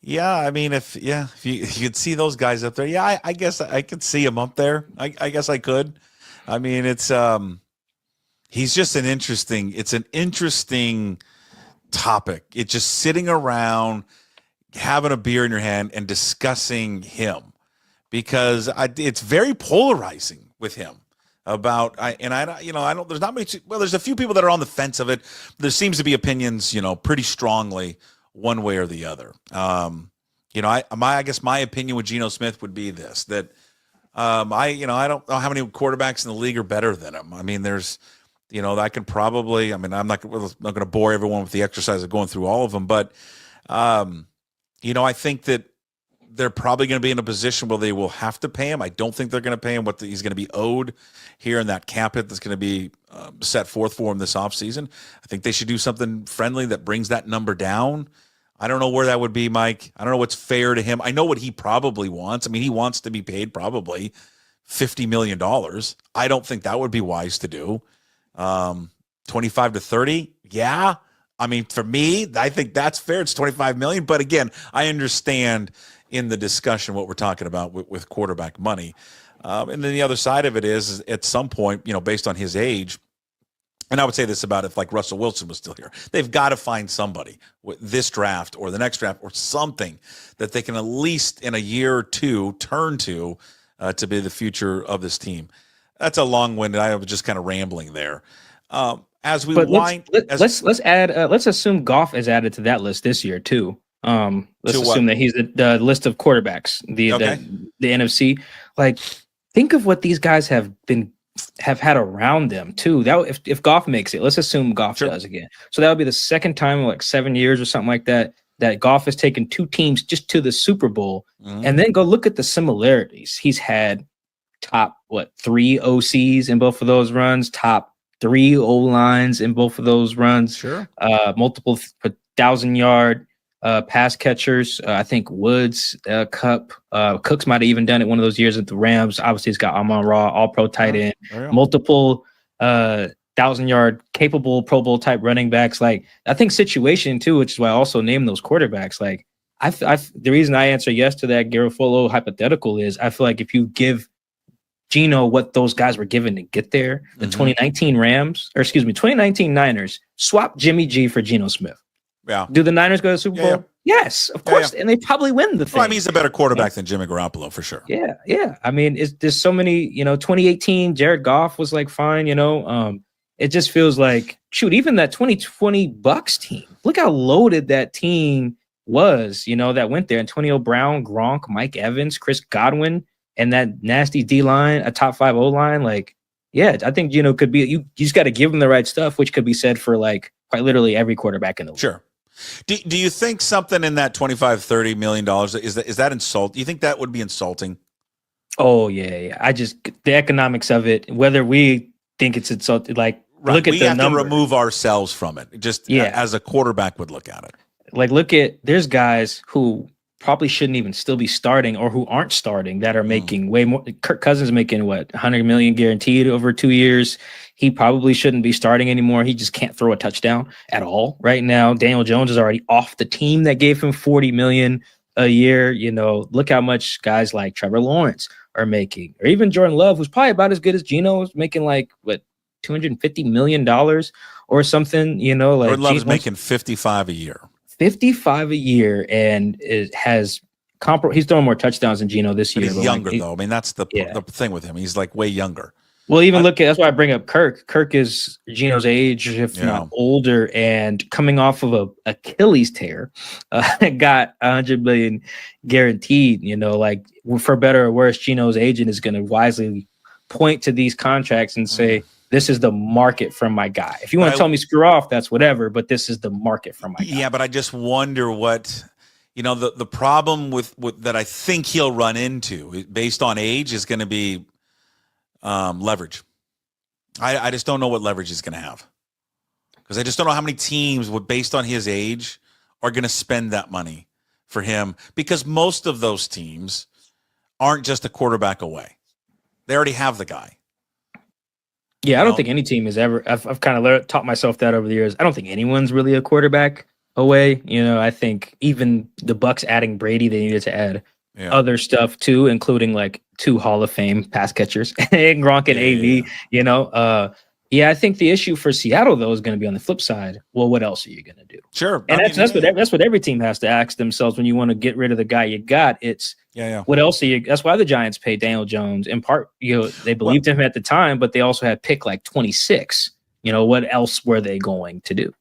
if you could see those guys up there, I guess I could see him up there. I guess I could. I mean, it's he's just an interesting topic. It's just sitting around, having a beer in your hand and discussing him, because it's very polarizing with him. About I don't. There's not many. Well, there's a few people that are on the fence of it. There seems to be opinions, pretty strongly one way or the other. I guess my opinion with Geno Smith would be this: that I don't know how many quarterbacks in the league are better than him. I mean, there's, I could probably. I mean, I'm not going to bore everyone with the exercise of going through all of them, but I think that they're probably going to be in a position where they will have to pay him. I don't think they're going to pay him what he's going to be owed here in that cap hit that's going to be set forth for him this offseason. I think they should do something friendly that brings that number down. I don't know where that would be, Mike. I don't know what's fair to him. I know what he probably wants. I mean, he wants to be paid probably $50 million. I don't think that would be wise to do. 25 to 30, yeah. I mean, for me, I think that's fair. It's 25 million. But again, I understand in the discussion what we're talking about with quarterback money. And then the other side of it is at some point, based on his age, and I would say this about if like Russell Wilson was still here, they've got to find somebody with this draft or the next draft or something that they can at least in a year or two turn to be the future of this team. That's a long-winded. I was just kind of rambling there. As we wind, let's add. Let's assume Goff is added to that list this year too. Let's assume that he's the list of quarterbacks. The NFC. Like, think of what these guys have had around them too. That if Goff makes it, let's assume Goff does again. So that would be the second time in like 7 years or something like that Goff has taken two teams just to the Super Bowl. And then go look at the similarities. He's had top 3 OCs in both of those runs. Top 3 O-lines in both of those runs. Sure. Multiple 1,000-yard pass catchers. I think Woods, Cup, Cooks might have even done it one of those years at the Rams. Obviously, he's got Amon-Ra, all-pro tight end. Multiple 1,000-yard capable Pro Bowl type running backs. Like, I think situation too, which is why I also named those quarterbacks. Like, the reason I answer yes to that Garafolo hypothetical is I feel like if you give Geno what those guys were given to get there, the 2019 2019 Niners swap Jimmy G for Geno Smith. Yeah. Do the Niners go to the Super Bowl? Yes, of course. And they probably win the thing. Well, I mean, he's a better quarterback than Jimmy Garoppolo for sure. Yeah. I mean, there's so many, 2018, Jared Goff was like fine, it just feels like, shoot, even that 2020 Bucks team, look how loaded that team was, that went there. Antonio Brown, Gronk, Mike Evans, Chris Godwin, and that nasty D-line, a top 5 O-line. Like, yeah, I think Geno could be, you just got to give him the right stuff, which could be said for like quite literally every quarterback in the league. Sure. Do you think something in that $25-30 million is that insult? Do you think that would be insulting? Oh yeah. I just the economics of it, whether we think it's insulting, like look at the number. We have to remove ourselves from it. Just as a quarterback would look at it. Like there's guys who probably shouldn't even still be starting or who aren't starting that are making way more. Kirk Cousins making $100 million guaranteed over 2 years. He probably shouldn't be starting anymore. He just can't throw a touchdown at all right now. Daniel Jones is already off the team that gave him $40 million a year. Look how much guys like Trevor Lawrence are making, or even Jordan Love, who's probably about as good as Geno, is making like $250 million or something. Jordan Love is making $55 a year. 55 a year, and it has he's throwing more touchdowns than Geno this year. He's younger though. I mean, that's the thing with him. He's like way younger. Well, even that's why I bring up Kirk. Kirk is Geno's age, if not older, and coming off of a Achilles tear, got $100 million guaranteed. Like for better or worse, Geno's agent is going to wisely point to these contracts and say, this is the market for my guy. If you want to tell me screw off, that's whatever, but this is the market for my guy. Yeah, but I just wonder what, the problem with that I think he'll run into based on age is going to be leverage. I just don't know what leverage he's going to have, because I just don't know how many teams based on his age are going to spend that money for him, because most of those teams aren't just a quarterback away. They already have the guy. Yeah, I don't think any team has ever. I've kind of taught myself that over the years. I don't think anyone's really a quarterback away. I think even the Bucks adding Brady, they needed to add other stuff too, including like 2 Hall of Fame pass catchers, and Gronk and AV. I think the issue for Seattle though is going to be on the flip side. Well, what else are you going to do? Sure, and that's what every team has to ask themselves when you want to get rid of the guy you got. It's what else are you? That's why the Giants paid Daniel Jones. In part, they believed him at the time, but they also had pick like 26. What else were they going to do?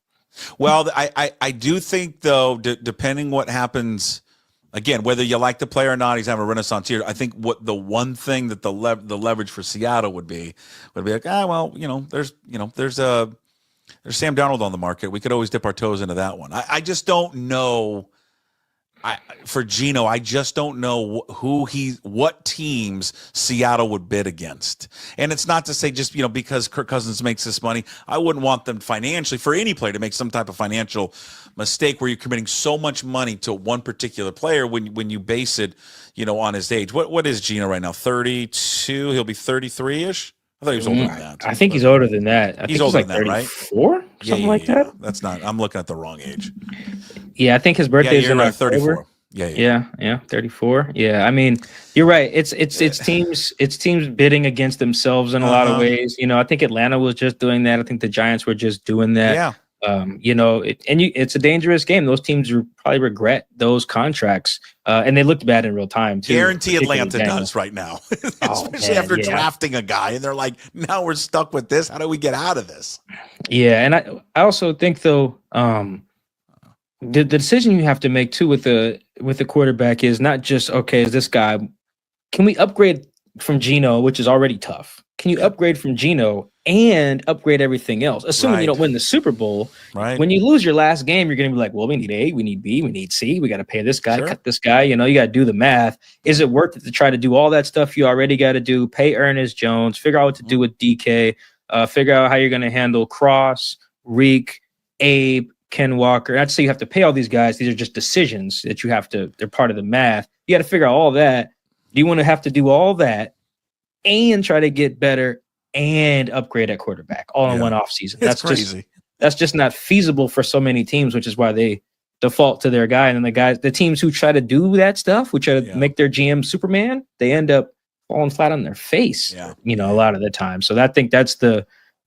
Well, I do think though, depending what happens, again, whether you like the player or not, he's having a renaissance here. I think what the one thing that the leverage for Seattle would be like, there's Sam Darnold on the market. We could always dip our toes into that one. I just don't know For Geno, I just don't know what teams Seattle would bid against. And it's not to say just, because Kirk Cousins makes this money, I wouldn't want them financially for any player to make some type of financial mistake where you're committing so much money to one particular player when you base it, on his age. What is Geno right now? 32? He'll be 33-ish? I thought he was older than that. I think he's older than that. I think older he's than that, right? 34? Something like that? That's not. I'm looking at the wrong age. Yeah, I think his birthday is in October. 34. Yeah, 34. Yeah, I mean, you're right. It's teams bidding against themselves in a lot of ways. I think Atlanta was just doing that. I think the Giants were just doing that. Yeah. It's a dangerous game. Those teams probably regret those contracts, and they looked bad in real time too. Guarantee Atlanta does right now, especially after drafting a guy, and they're like, "Now we're stuck with this. How do we get out of this?" Yeah, and I also think though, the decision you have to make too with the quarterback is not just is this guy? Can we upgrade from Geno, which is already tough? Can you upgrade from Geno and upgrade everything else? Assuming you don't win the Super Bowl, right? When you lose your last game, you're going to be like, well, we need A, we need B, we need C. We got to pay this guy, cut this guy. You got to do the math. Is it worth it to try to do all that stuff you already got to do? Pay Ernest Jones, figure out what to do with DK, figure out how you're going to handle Cross, Reek, Abe, Ken Walker. Not to say you have to pay all these guys. These are just decisions that you have to, they're part of the math. You got to figure out all that. Do you want to have to do all that and try to get better and upgrade at quarterback all in one offseason? That's crazy. That's just not feasible for so many teams, which is why they default to their guy. And then the teams who try to do that stuff, who try to make their GM Superman, they end up falling flat on their face, a lot of the time. So I think that's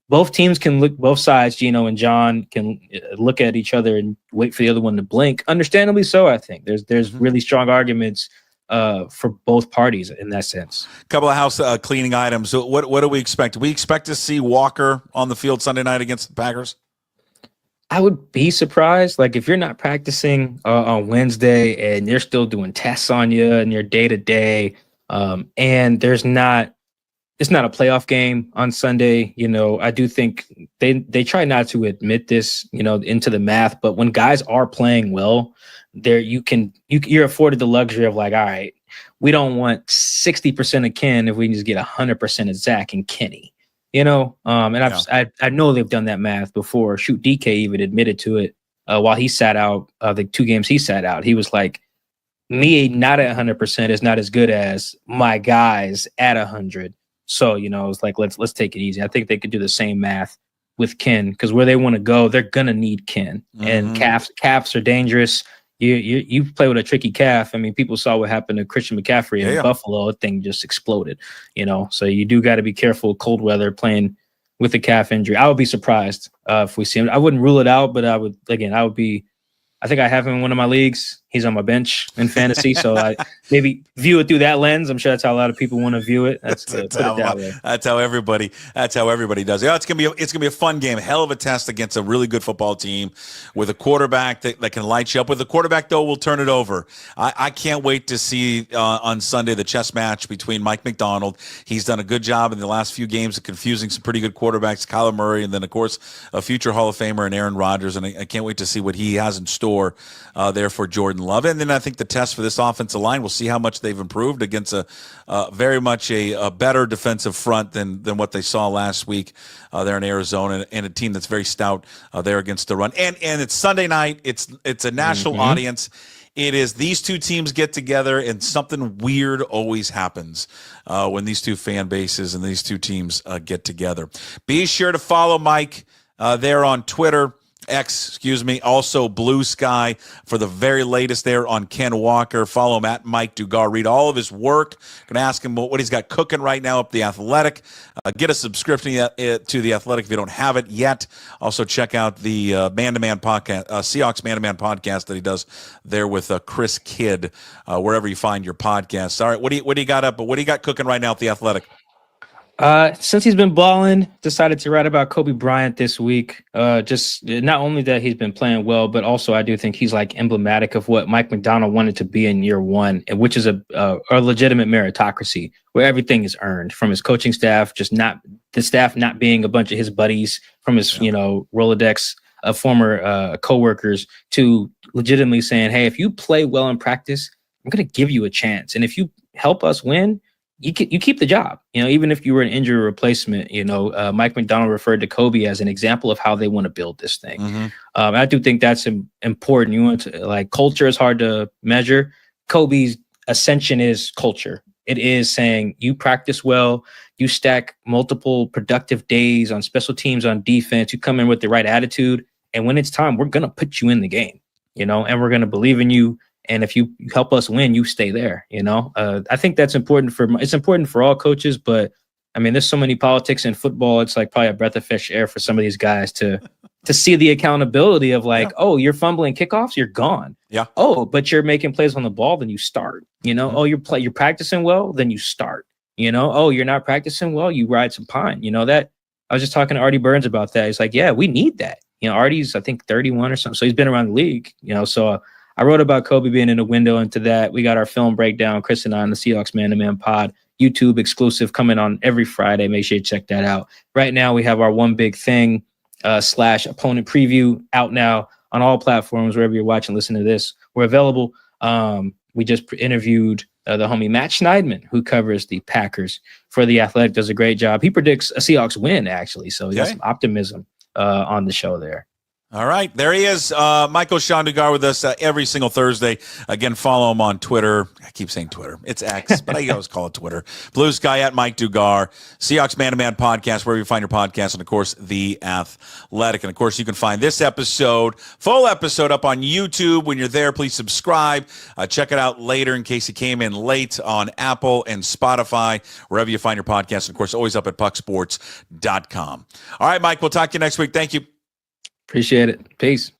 both teams can look, both sides, Geno and John, can look at each other and wait for the other one to blink. Understandably so, I think. There's really strong arguments for both parties in that sense. A couple of house cleaning items. So what do we expect? Do we expect to see Walker on the field Sunday night against the Packers? I would be surprised. Like, if you're not practicing on Wednesday and they're still doing tests on you and your day-to-day, and it's not a playoff game on Sunday, I do think they try not to admit this, into the math, but when guys are playing well, you're afforded the luxury of like, all right, we don't want 60% of Ken if we can just get 100% of Zach and Kenny, and I know they've done that math before. Shoot, DK even admitted to it while he sat out the 2 games he sat out. He was like, me not at 100% is not as good as my guys at 100. So, it's like, let's take it easy. I think they could do the same math with Ken, because where they want to go, they're going to need Ken. And calves are dangerous. You play with a tricky calf. I mean, people saw what happened to Christian McCaffrey in Buffalo. The thing just exploded, so you do got to be careful. Cold weather playing with a calf injury. I would be surprised if we see him. I wouldn't rule it out, but I would be. I think I have him in one of my leagues. He's on my bench in fantasy, so I maybe view it through that lens. I'm sure that's how a lot of people want to view it. That's how everybody does it. It's gonna be a fun game, hell of a test against a really good football team with a quarterback that can light you up. With a quarterback, though, we'll turn it over. I can't wait to see on Sunday the chess match between Mike Macdonald. He's done a good job in the last few games of confusing some pretty good quarterbacks, Kyler Murray, and then of course a future Hall of Famer and Aaron Rodgers. And I can't wait to see what he has in store there for Jordan Love. And then I think the test for this offensive line, we'll see how much they've improved against a very much a better defensive front than what they saw last week there in Arizona, and a team that's very stout there against the run. And it's Sunday night. It's a national audience. It is these two teams get together, and something weird always happens when these two fan bases and these two teams get together. Be sure to follow Mike there on Twitter. Also Blue Sky for the very latest there on Ken Walker. Follow him at Mike Dugar. Read all of his work. Going to ask him what he's got cooking right now up The Athletic. Get a subscription to The Athletic if you don't have it yet. Also check out the Man-to-Man podcast, Seahawks Man-to-Man podcast that he does there with Chris Kidd, wherever you find your podcasts. All right, what do you got up? What do you got cooking right now at The Athletic? Since he's been balling, decided to write about Kobe Bryant this week. Just not only that he's been playing well, but also I do think he's like emblematic of what Mike Macdonald wanted to be in year one, which is a legitimate meritocracy where everything is earned from his coaching staff, just not the staff not being a bunch of his buddies from his Rolodex of former coworkers, to legitimately saying, hey, if you play well in practice, I'm going to give you a chance. And if you help us win, you keep the job. Even if you were an injury replacement, Mike McDonald referred to Kobe as an example of how they want to build this thing. Mm-hmm. I do think that's important. You want to, like, culture is hard to measure. Kobe's ascension is culture. It is saying you practice well, you stack multiple productive days on special teams, on defense, you come in with the right attitude. And when it's time, we're going to put you in the game, and we're going to believe in you. And if you help us win, you stay there. I think that's important it's important for all coaches, but I mean, there's so many politics in football. It's like probably a breath of fresh air for some of these guys to see the accountability of like, oh, you're fumbling kickoffs, you're gone. Yeah. Oh, but you're making plays on the ball, then you start. Mm-hmm. Oh, you're practicing well, then you start. Oh, you're not practicing well, you ride some pine. That I was just talking to Artie Burns about that. He's like, yeah, we need that. Artie's I think 31 or something, so he's been around the league. So I wrote about Kobe being in the window into that. We got our film breakdown, Chris and I, on the Seahawks Man to Man pod, YouTube exclusive, coming on every Friday. Make sure you check that out. Right now, we have our One Big Thing / opponent preview out now on all platforms, wherever you're watching, listen to this. We're available. We just interviewed the homie Matt Schneidman, who covers the Packers for The Athletic, does a great job. He predicts a Seahawks win, actually. So he got some optimism on the show there. All right, there he is, Michael-Shawn Dugar with us every single Thursday. Again, follow him on Twitter. I keep saying Twitter. It's X, but I always call it Twitter. Blue Sky at Mike Dugar. Seahawks Man to Man podcast, wherever you find your podcast, and, of course, The Athletic. And, of course, you can find this full episode up on YouTube. When you're there, please subscribe. Check it out later in case you came in late on Apple and Spotify, wherever you find your podcast. And, of course, always up at pucksports.com. All right, Mike, we'll talk to you next week. Thank you. Appreciate it. Peace.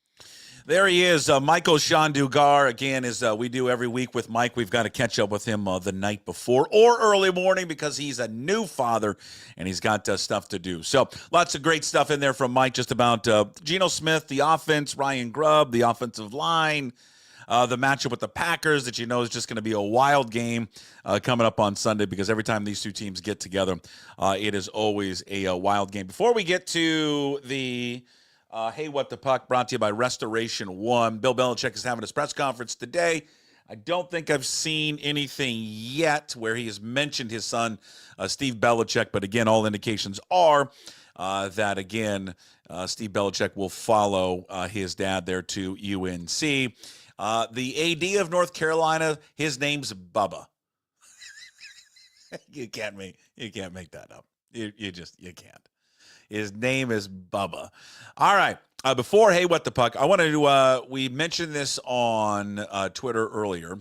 There he is, Michael-Shawn Dugar. Again, as we do every week with Mike, we've got to catch up with him the night before or early morning because he's a new father and he's got stuff to do. So lots of great stuff in there from Mike, just about Geno Smith, the offense, Ryan Grubb, the offensive line, the matchup with the Packers that is just going to be a wild game coming up on Sunday because every time these two teams get together, it is always a wild game. Before we get to the Hey, What the Puck, brought to you by Restoration One. Bill Belichick is having his press conference today. I don't think I've seen anything yet where he has mentioned his son, Steve Belichick. But again, all indications are that, again, Steve Belichick will follow his dad there to UNC. The AD of North Carolina, his name's Bubba. You can't make that up. You can't. His name is Bubba. All right. Before Hey, What the Puck, I wanted to, we mentioned this on Twitter earlier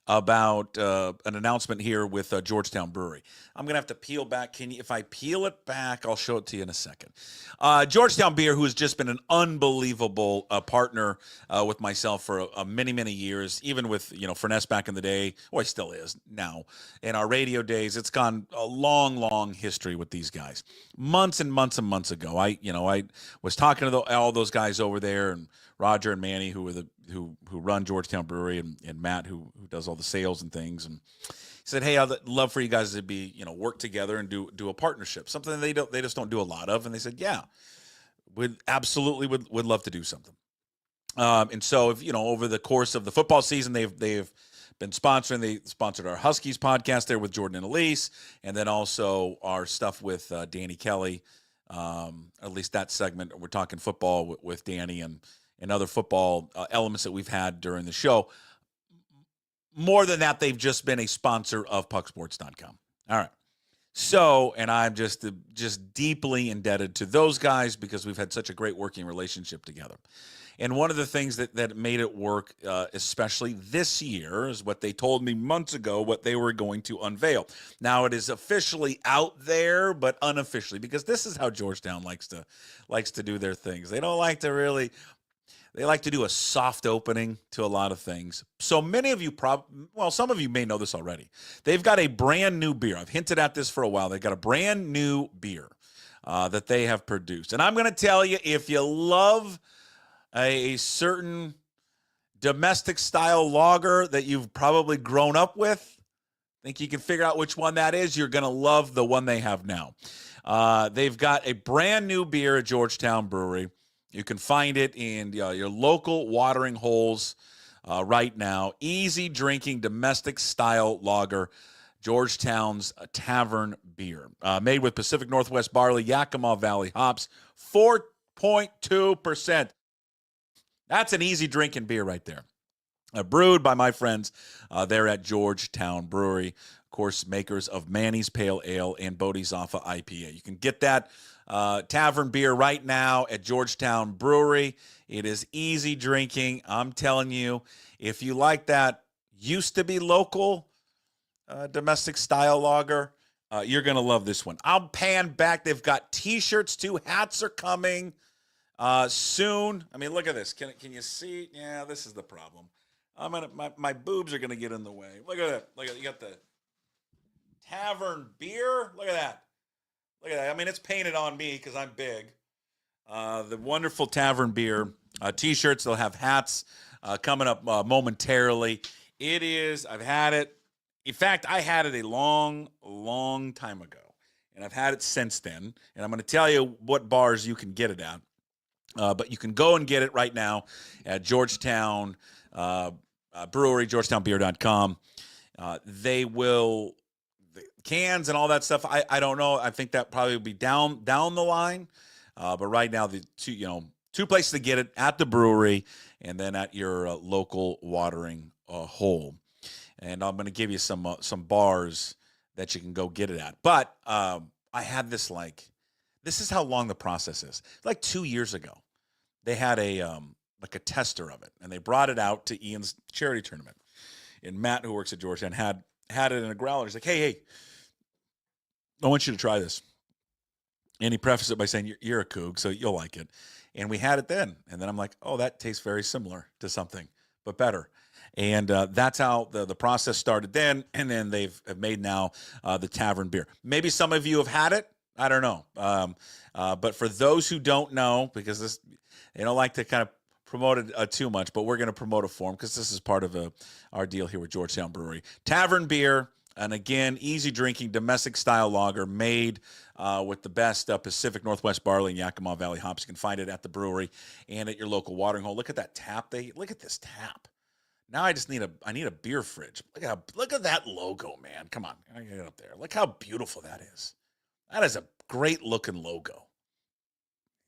about an announcement here with Georgetown Brewery. I'm going to have to peel back. If I peel it back, I'll show it to you in a second. Georgetown Beer, who has just been an unbelievable partner with myself for many, many years, even with, Furness back in the day. Well, he still is now. In our radio days, it's gone a long, long history with these guys. Months and months and months ago, I was talking to all those guys over there, and Roger and Manny, who run Georgetown Brewery, and Matt, who does all the sales and things, and he said, "Hey, I'd love for you guys to be, work together and do a partnership, something they just don't do a lot of." And they said, "Yeah, would love to do something." And so, if over the course of the football season, they've been sponsoring. They sponsored our Huskies podcast there with Jordan and Elise, and then also our stuff with Danny Kelly. At least that segment, we're talking football with Danny and other football elements that we've had during the show. More than that, they've just been a sponsor of pucksports.com. All right. So, and I'm just deeply indebted to those guys because we've had such a great working relationship together. And one of the things that made it work, especially this year, is what they told me months ago, what they were going to unveil. Now it is officially out there, but unofficially, because this is how Georgetown likes to do their things. They don't like to really. They like to do a soft opening to a lot of things. So many of you some of you may know this already. They've got a brand new beer. I've hinted at this for a while. They've got a brand new beer that they have produced. And I'm going to tell you, if you love a certain domestic style lager that you've probably grown up with, think you can figure out which one that is, you're going to love the one they have now. They've got a brand new beer at Georgetown Brewery. You can find it in your local watering holes right now. Easy drinking, domestic style lager, Georgetown's Tavern Beer. Made with Pacific Northwest barley, Yakima Valley hops, 4.2%. That's an easy drinking beer right there. Brewed by my friends there at Georgetown Brewery. Of course, makers of Manny's Pale Ale and Bodhisattva IPA. You can get that tavern beer right now at Georgetown Brewery. It is easy drinking. I'm telling you, if you like that used to be local domestic style lager, you're going to love this one. I'll pan back. They've got T-shirts too. Hats are coming soon. I mean, look at this. Can you see? Yeah, this is the problem. My boobs are going to get in the way. Look at that. Look at you got the tavern beer. Look at that. Look at that. I mean, it's painted on me because I'm big. The wonderful tavern beer T-shirts. They'll have hats coming up momentarily. It is. I've had it. In fact, I had it a long, long time ago, and I've had it since then. And I'm going to tell you what bars you can get it at. But you can go and get it right now at Georgetown Brewery, georgetownbeer.com. They will, the cans and all that stuff, I don't know. I think that probably will be down the line. But right now, the two places to get it, at the brewery and then at your local watering hole. And I'm going to give you some bars that you can go get it at. But I had this this is how long the process is. Like 2 years ago, they had a tester of it, and they brought it out to Ian's charity tournament. And Matt, who works at Georgetown, had it in a growler. He's like, hey, I want you to try this. And he prefaced it by saying, you're a Coug, so you'll like it. And we had it then. And then I'm like, oh, that tastes very similar to something, but better. And that's how the process started then. And then they've made now the tavern beer. Maybe some of you have had it. I don't know. But for those who don't know, because they don't like to kind of promote it too much, but we're going to promote it for them because this is part of our deal here with Georgetown Brewery. Tavern beer, and again, easy drinking, domestic style lager made with the best Pacific Northwest barley and Yakima Valley hops. You can find it at the brewery and at your local watering hole. Look at that tap. Look at this tap. Now I just need a beer fridge. Look at that logo, man. Come on, I get it up there. Look how beautiful that is. That is a great looking logo.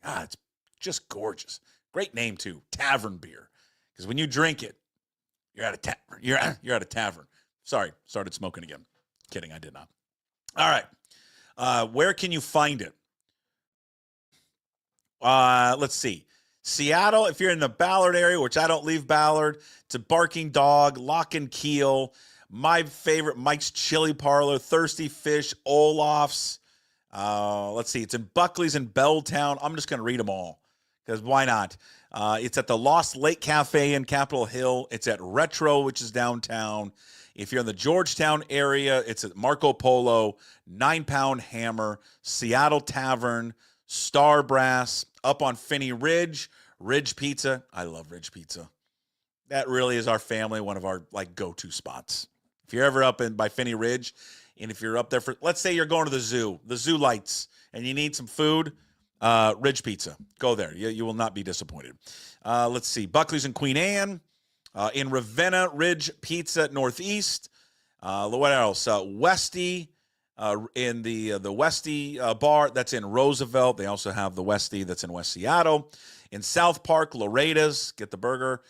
Ah, it's just gorgeous. Great name too, Tavern Beer. Because when you drink it, you're at a tavern. You're at a tavern. Sorry, started smoking again. Kidding, I did not. All right. Where can you find it? Let's see. Seattle, if you're in the Ballard area, which I don't leave Ballard, to Barking Dog, Lock and Keel, my favorite, Mike's Chili Parlor, Thirsty Fish, Olaf's. Let's see. It's in Buckley's and Belltown. I'm just going to read them all because why not? It's at the Lost Lake Cafe in Capitol Hill. It's at Retro, which is downtown. If you're in the Georgetown area, it's at Marco Polo, 9 Pound Hammer, Seattle Tavern, Star Brass, up on Finney Ridge, Ridge Pizza. I love Ridge Pizza. That really is our family, one of our go-to spots. If you're ever up by Finney Ridge, and if you're up there let's say you're going to the zoo lights, and you need some food, Ridge Pizza. Go there. You will not be disappointed. Let's see. Buckley's in Queen Anne. In Ravenna, Ridge Pizza Northeast. What else? Westy in the Westy bar. That's in Roosevelt. They also have the Westy that's in West Seattle. In South Park, Loretta's. Get the burger.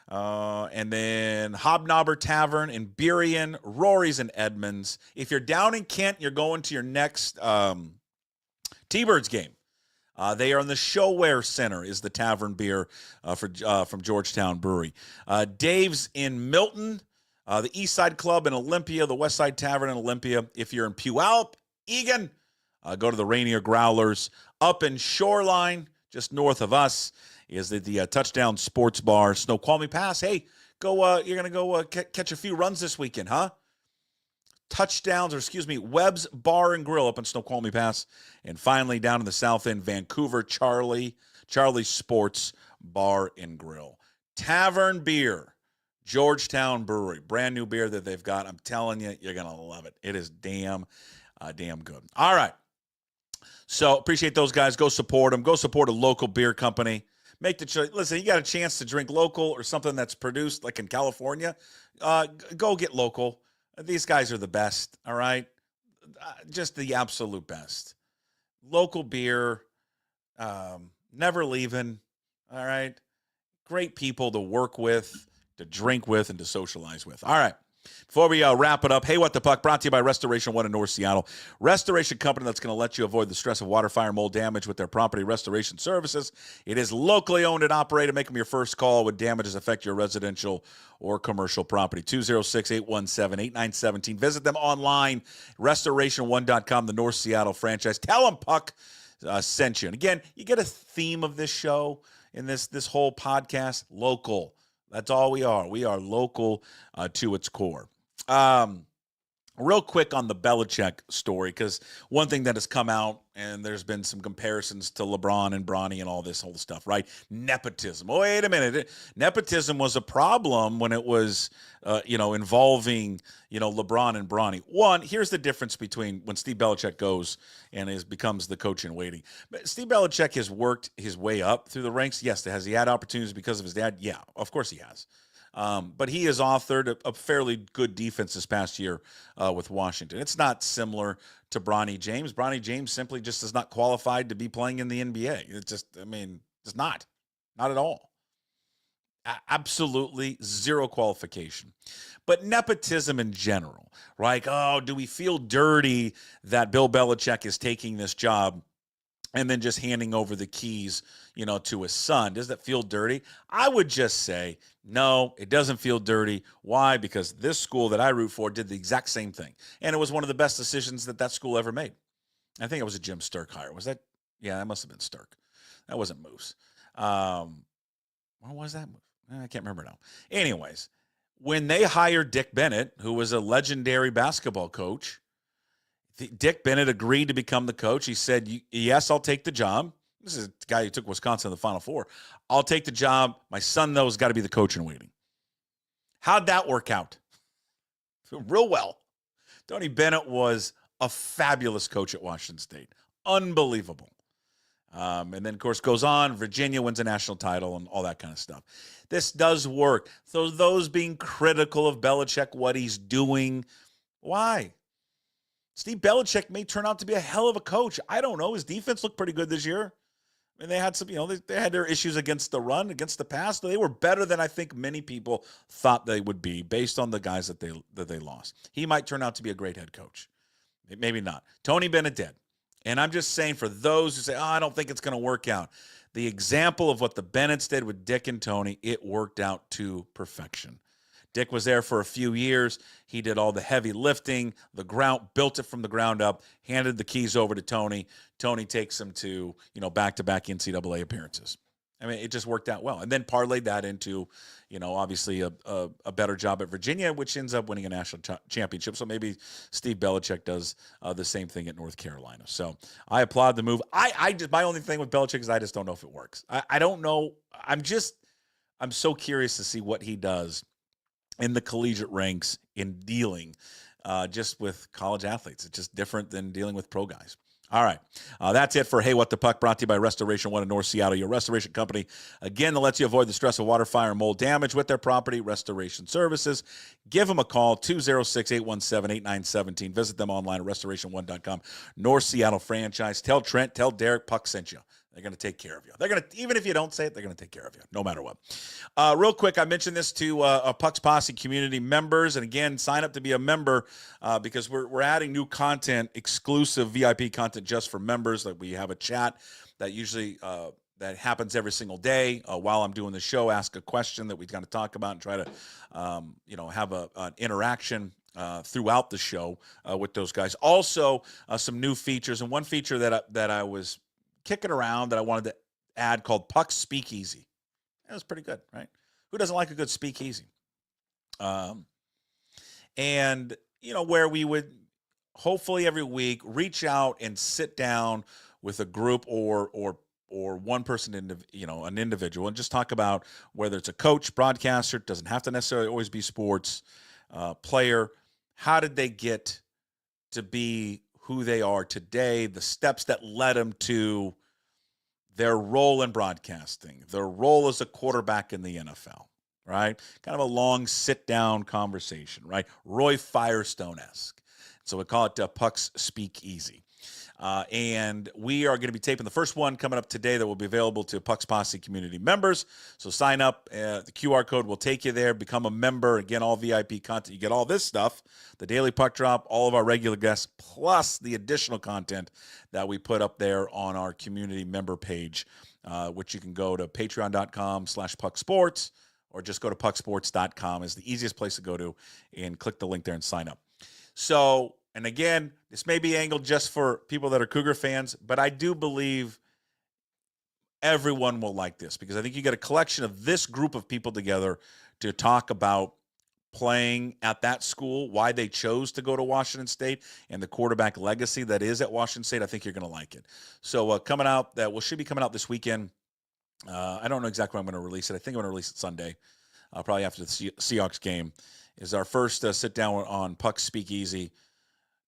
And then Hobnobber Tavern in Burien, Rory's in Edmonds. If you're down in Kent, you're going to your next T-Birds game. They are in the Showware Center, is the tavern beer from Georgetown Brewery. Dave's in Milton, the East Side Club in Olympia, the West Side Tavern in Olympia. If you're in Puyallup, Egan, go to the Rainier Growlers. Up in Shoreline, just north of us, is the Touchdown Sports Bar, Snoqualmie Pass. Hey, you're going to go catch a few runs this weekend, huh? Webb's Bar and Grill up in Snoqualmie Pass. And finally, down in the south end, Vancouver, Charlie Sports Bar and Grill. Tavern Beer, Georgetown Brewery. Brand new beer that they've got. I'm telling you, you're going to love it. It is damn good. All right. So appreciate those guys. Go support them. Go support a local beer company. make the choice. Listen, you got a chance to drink local or something that's produced like in California, go get local. These guys are the best, all right? Just the absolute best. Local beer, never leaving, all right? Great people to work with, to drink with, and to socialize with. All right. Before we wrap it up, Hey, What the Puck, brought to you by Restoration One in North Seattle. Restoration company that's going to let you avoid the stress of water, fire, mold damage with their property restoration services. It is locally owned and operated. Make them your first call when damages affect your residential or commercial property. 206-817-8917. Visit them online, restoration1.com, the North Seattle franchise. Tell them Puck sent you. And again, you get a theme of this show in this whole podcast, local. That's all we are. We are local to its core. Real quick on the Belichick story, because one thing that has come out, and there's been some comparisons to LeBron and Bronny and all this whole stuff, right? Nepotism. Oh, wait a minute. Nepotism was a problem when it was, involving, LeBron and Bronny. One, here's the difference between when Steve Belichick goes and becomes the coach in waiting. Steve Belichick has worked his way up through the ranks. Yes, has he had opportunities because of his dad? Yeah, of course he has. But he has authored a fairly good defense this past year with Washington. It's not similar to Bronny James. Bronny James simply just is not qualified to be playing in the NBA. It's not at all. Absolutely zero qualification. But nepotism in general, right? Oh, do we feel dirty that Bill Belichick is taking this job and then just handing over the keys, to his son? Does that feel dirty? I would just say, no, it doesn't feel dirty. Why? Because this school that I root for did the exact same thing. And it was one of the best decisions that school ever made. I think it was a Jim Sturk hire. Was that? Yeah, that must have been Sturk. That wasn't Moose. What was that? I can't remember now. Anyways, when they hired Dick Bennett, who was a legendary basketball coach, Dick Bennett agreed to become the coach. He said, yes, I'll take the job. This is the guy who took Wisconsin to the Final Four. I'll take the job. My son, though, has got to be the coach in waiting. How'd that work out? Real well. Tony Bennett was a fabulous coach at Washington State. Unbelievable. And then, of course, goes on. Virginia wins a national title and all that kind of stuff. This does work. So those being critical of Belichick, what he's doing, why? Steve Belichick may turn out to be a hell of a coach. I don't know. His defense looked pretty good this year. I mean, they had some, they had their issues against the run, against the pass. They were better than I think many people thought they would be based on the guys that they lost. He might turn out to be a great head coach. Maybe not. Tony Bennett did. And I'm just saying, for those who say, I don't think it's going to work out, the example of what the Bennetts did with Dick and Tony, it worked out to perfection. Dick was there for a few years. He did all the heavy lifting, built it from the ground up, handed the keys over to Tony. Tony takes him to, back-to-back NCAA appearances. I mean, it just worked out well. And then parlayed that into, obviously a better job at Virginia, which ends up winning a national championship. So maybe Steve Belichick does the same thing at North Carolina. So I applaud the move. My only thing with Belichick is I just don't know if it works. I don't know. I'm so curious to see what he does in the collegiate ranks in dealing just with college athletes. It's just different than dealing with pro guys. All right. That's it for Hey, What the Puck, brought to you by Restoration One in North Seattle, your restoration company, again, that lets you avoid the stress of water, fire, and mold damage with their property restoration services. Give them a call, 206-817-8917. Visit them online at restoration1.com. North Seattle franchise. Tell Trent, tell Derek, Puck sent you. They're going to take care of you. They're going to, even if you don't say it, they're going to take care of you, no matter what. Real quick, I mentioned this to Puck's Posse community members, and again, sign up to be a member because we're adding new content, exclusive VIP content just for members. Like, we have a chat that usually that happens every single day while I'm doing the show. Ask a question that we've got to talk about and try to, have an interaction throughout the show with those guys. Also, some new features, and one feature that I was kicking around that I wanted to add called Puck Speakeasy. That was pretty good, right? Who doesn't like a good speakeasy? And, where we would hopefully every week reach out and sit down with a group or one person, an individual, and just talk about whether it's a coach, broadcaster, it doesn't have to necessarily always be sports, player. How did they get to be who they are today, the steps that led them to their role in broadcasting, their role as a quarterback in the NFL, right? Kind of a long sit-down conversation, right? Roy Firestone-esque. So we call it Puck's Speakeasy. And we are going to be taping the first one coming up today that will be available to Puck's Posse community members. So sign up. The QR code will take you there. Become a member. Again, all VIP content. You get all this stuff, the Daily Puck Drop, all of our regular guests, plus the additional content that we put up there on our community member page, which you can go to patreon.com/pucksports or just go to pucksports.com is the easiest place to go to and click the link there and sign up. So, and again, this may be angled just for people that are Cougar fans, but I do believe everyone will like this because I think you get a collection of this group of people together to talk about playing at that school, why they chose to go to Washington State, and the quarterback legacy that is at Washington State. I think you're going to like it. So coming out, should be coming out this weekend. I don't know exactly when I'm going to release it. I think I'm going to release it Sunday, probably after the Seahawks game, is our first sit-down on Puck's Speakeasy.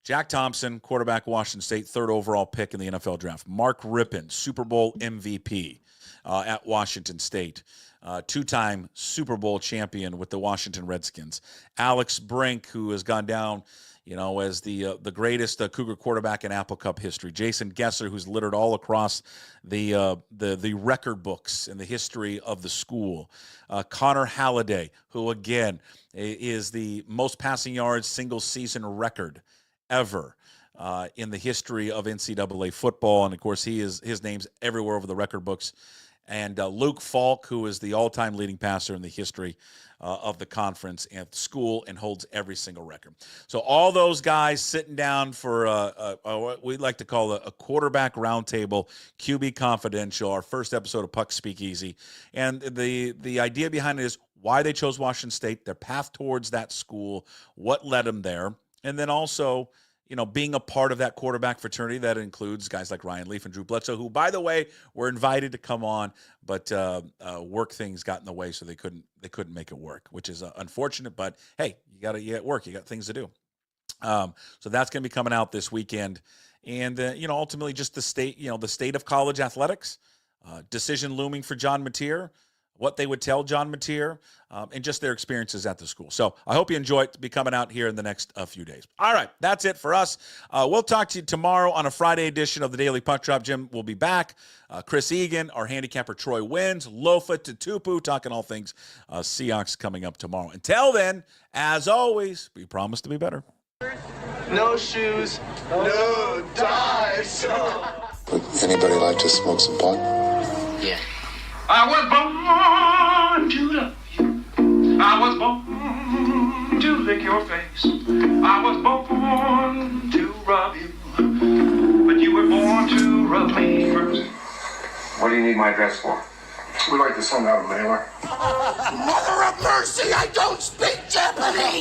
Jack Thompson, quarterback, Washington State, 3rd overall pick in the NFL draft. Mark Rippon, Super Bowl MVP at Washington State. 2-time Super Bowl champion with the Washington Redskins. Alex Brink, who has gone down, as the greatest Cougar quarterback in Apple Cup history. Jason Gesser, who's littered all across the record books in the history of the school. Connor Halliday, who again is the most passing yards single season record ever in the history of NCAA football. And of course, his name's everywhere over the record books. And Luke Falk, who is the all-time leading passer in the history of the conference and school and holds every single record. So all those guys sitting down for what we'd like to call a quarterback roundtable, QB Confidential, our first episode of Puck Speakeasy. And the idea behind it is why they chose Washington State, their path towards that school, what led them there, and then also being a part of that quarterback fraternity that includes guys like Ryan Leaf and Drew Bledsoe, who, by the way, were invited to come on, but work things got in the way, so they couldn't make it work, which is unfortunate. But hey, you at work, you got things to do. So that's going to be coming out this weekend, and ultimately just the state of college athletics, decision looming for John Mateer, what they would tell John Mateer, and just their experiences at the school. So I hope you enjoy it. To be coming out here in the next few days. All right, that's it for us. We'll talk to you tomorrow on a Friday edition of the Daily Puck Drop. Jim will be back. Chris Egan, our handicapper Troy Wins, Lofa Tutupu, talking all things Seahawks coming up tomorrow. Until then, as always, we promise to be better. No shoes, no ties. Would anybody like to smoke some pot? Yeah. I was born to love you. I was born to lick your face. I was born to rub you. But you were born to rub me first. What do you need my address for? We'd like to send out a mailer. Mother of mercy, I don't speak Japanese!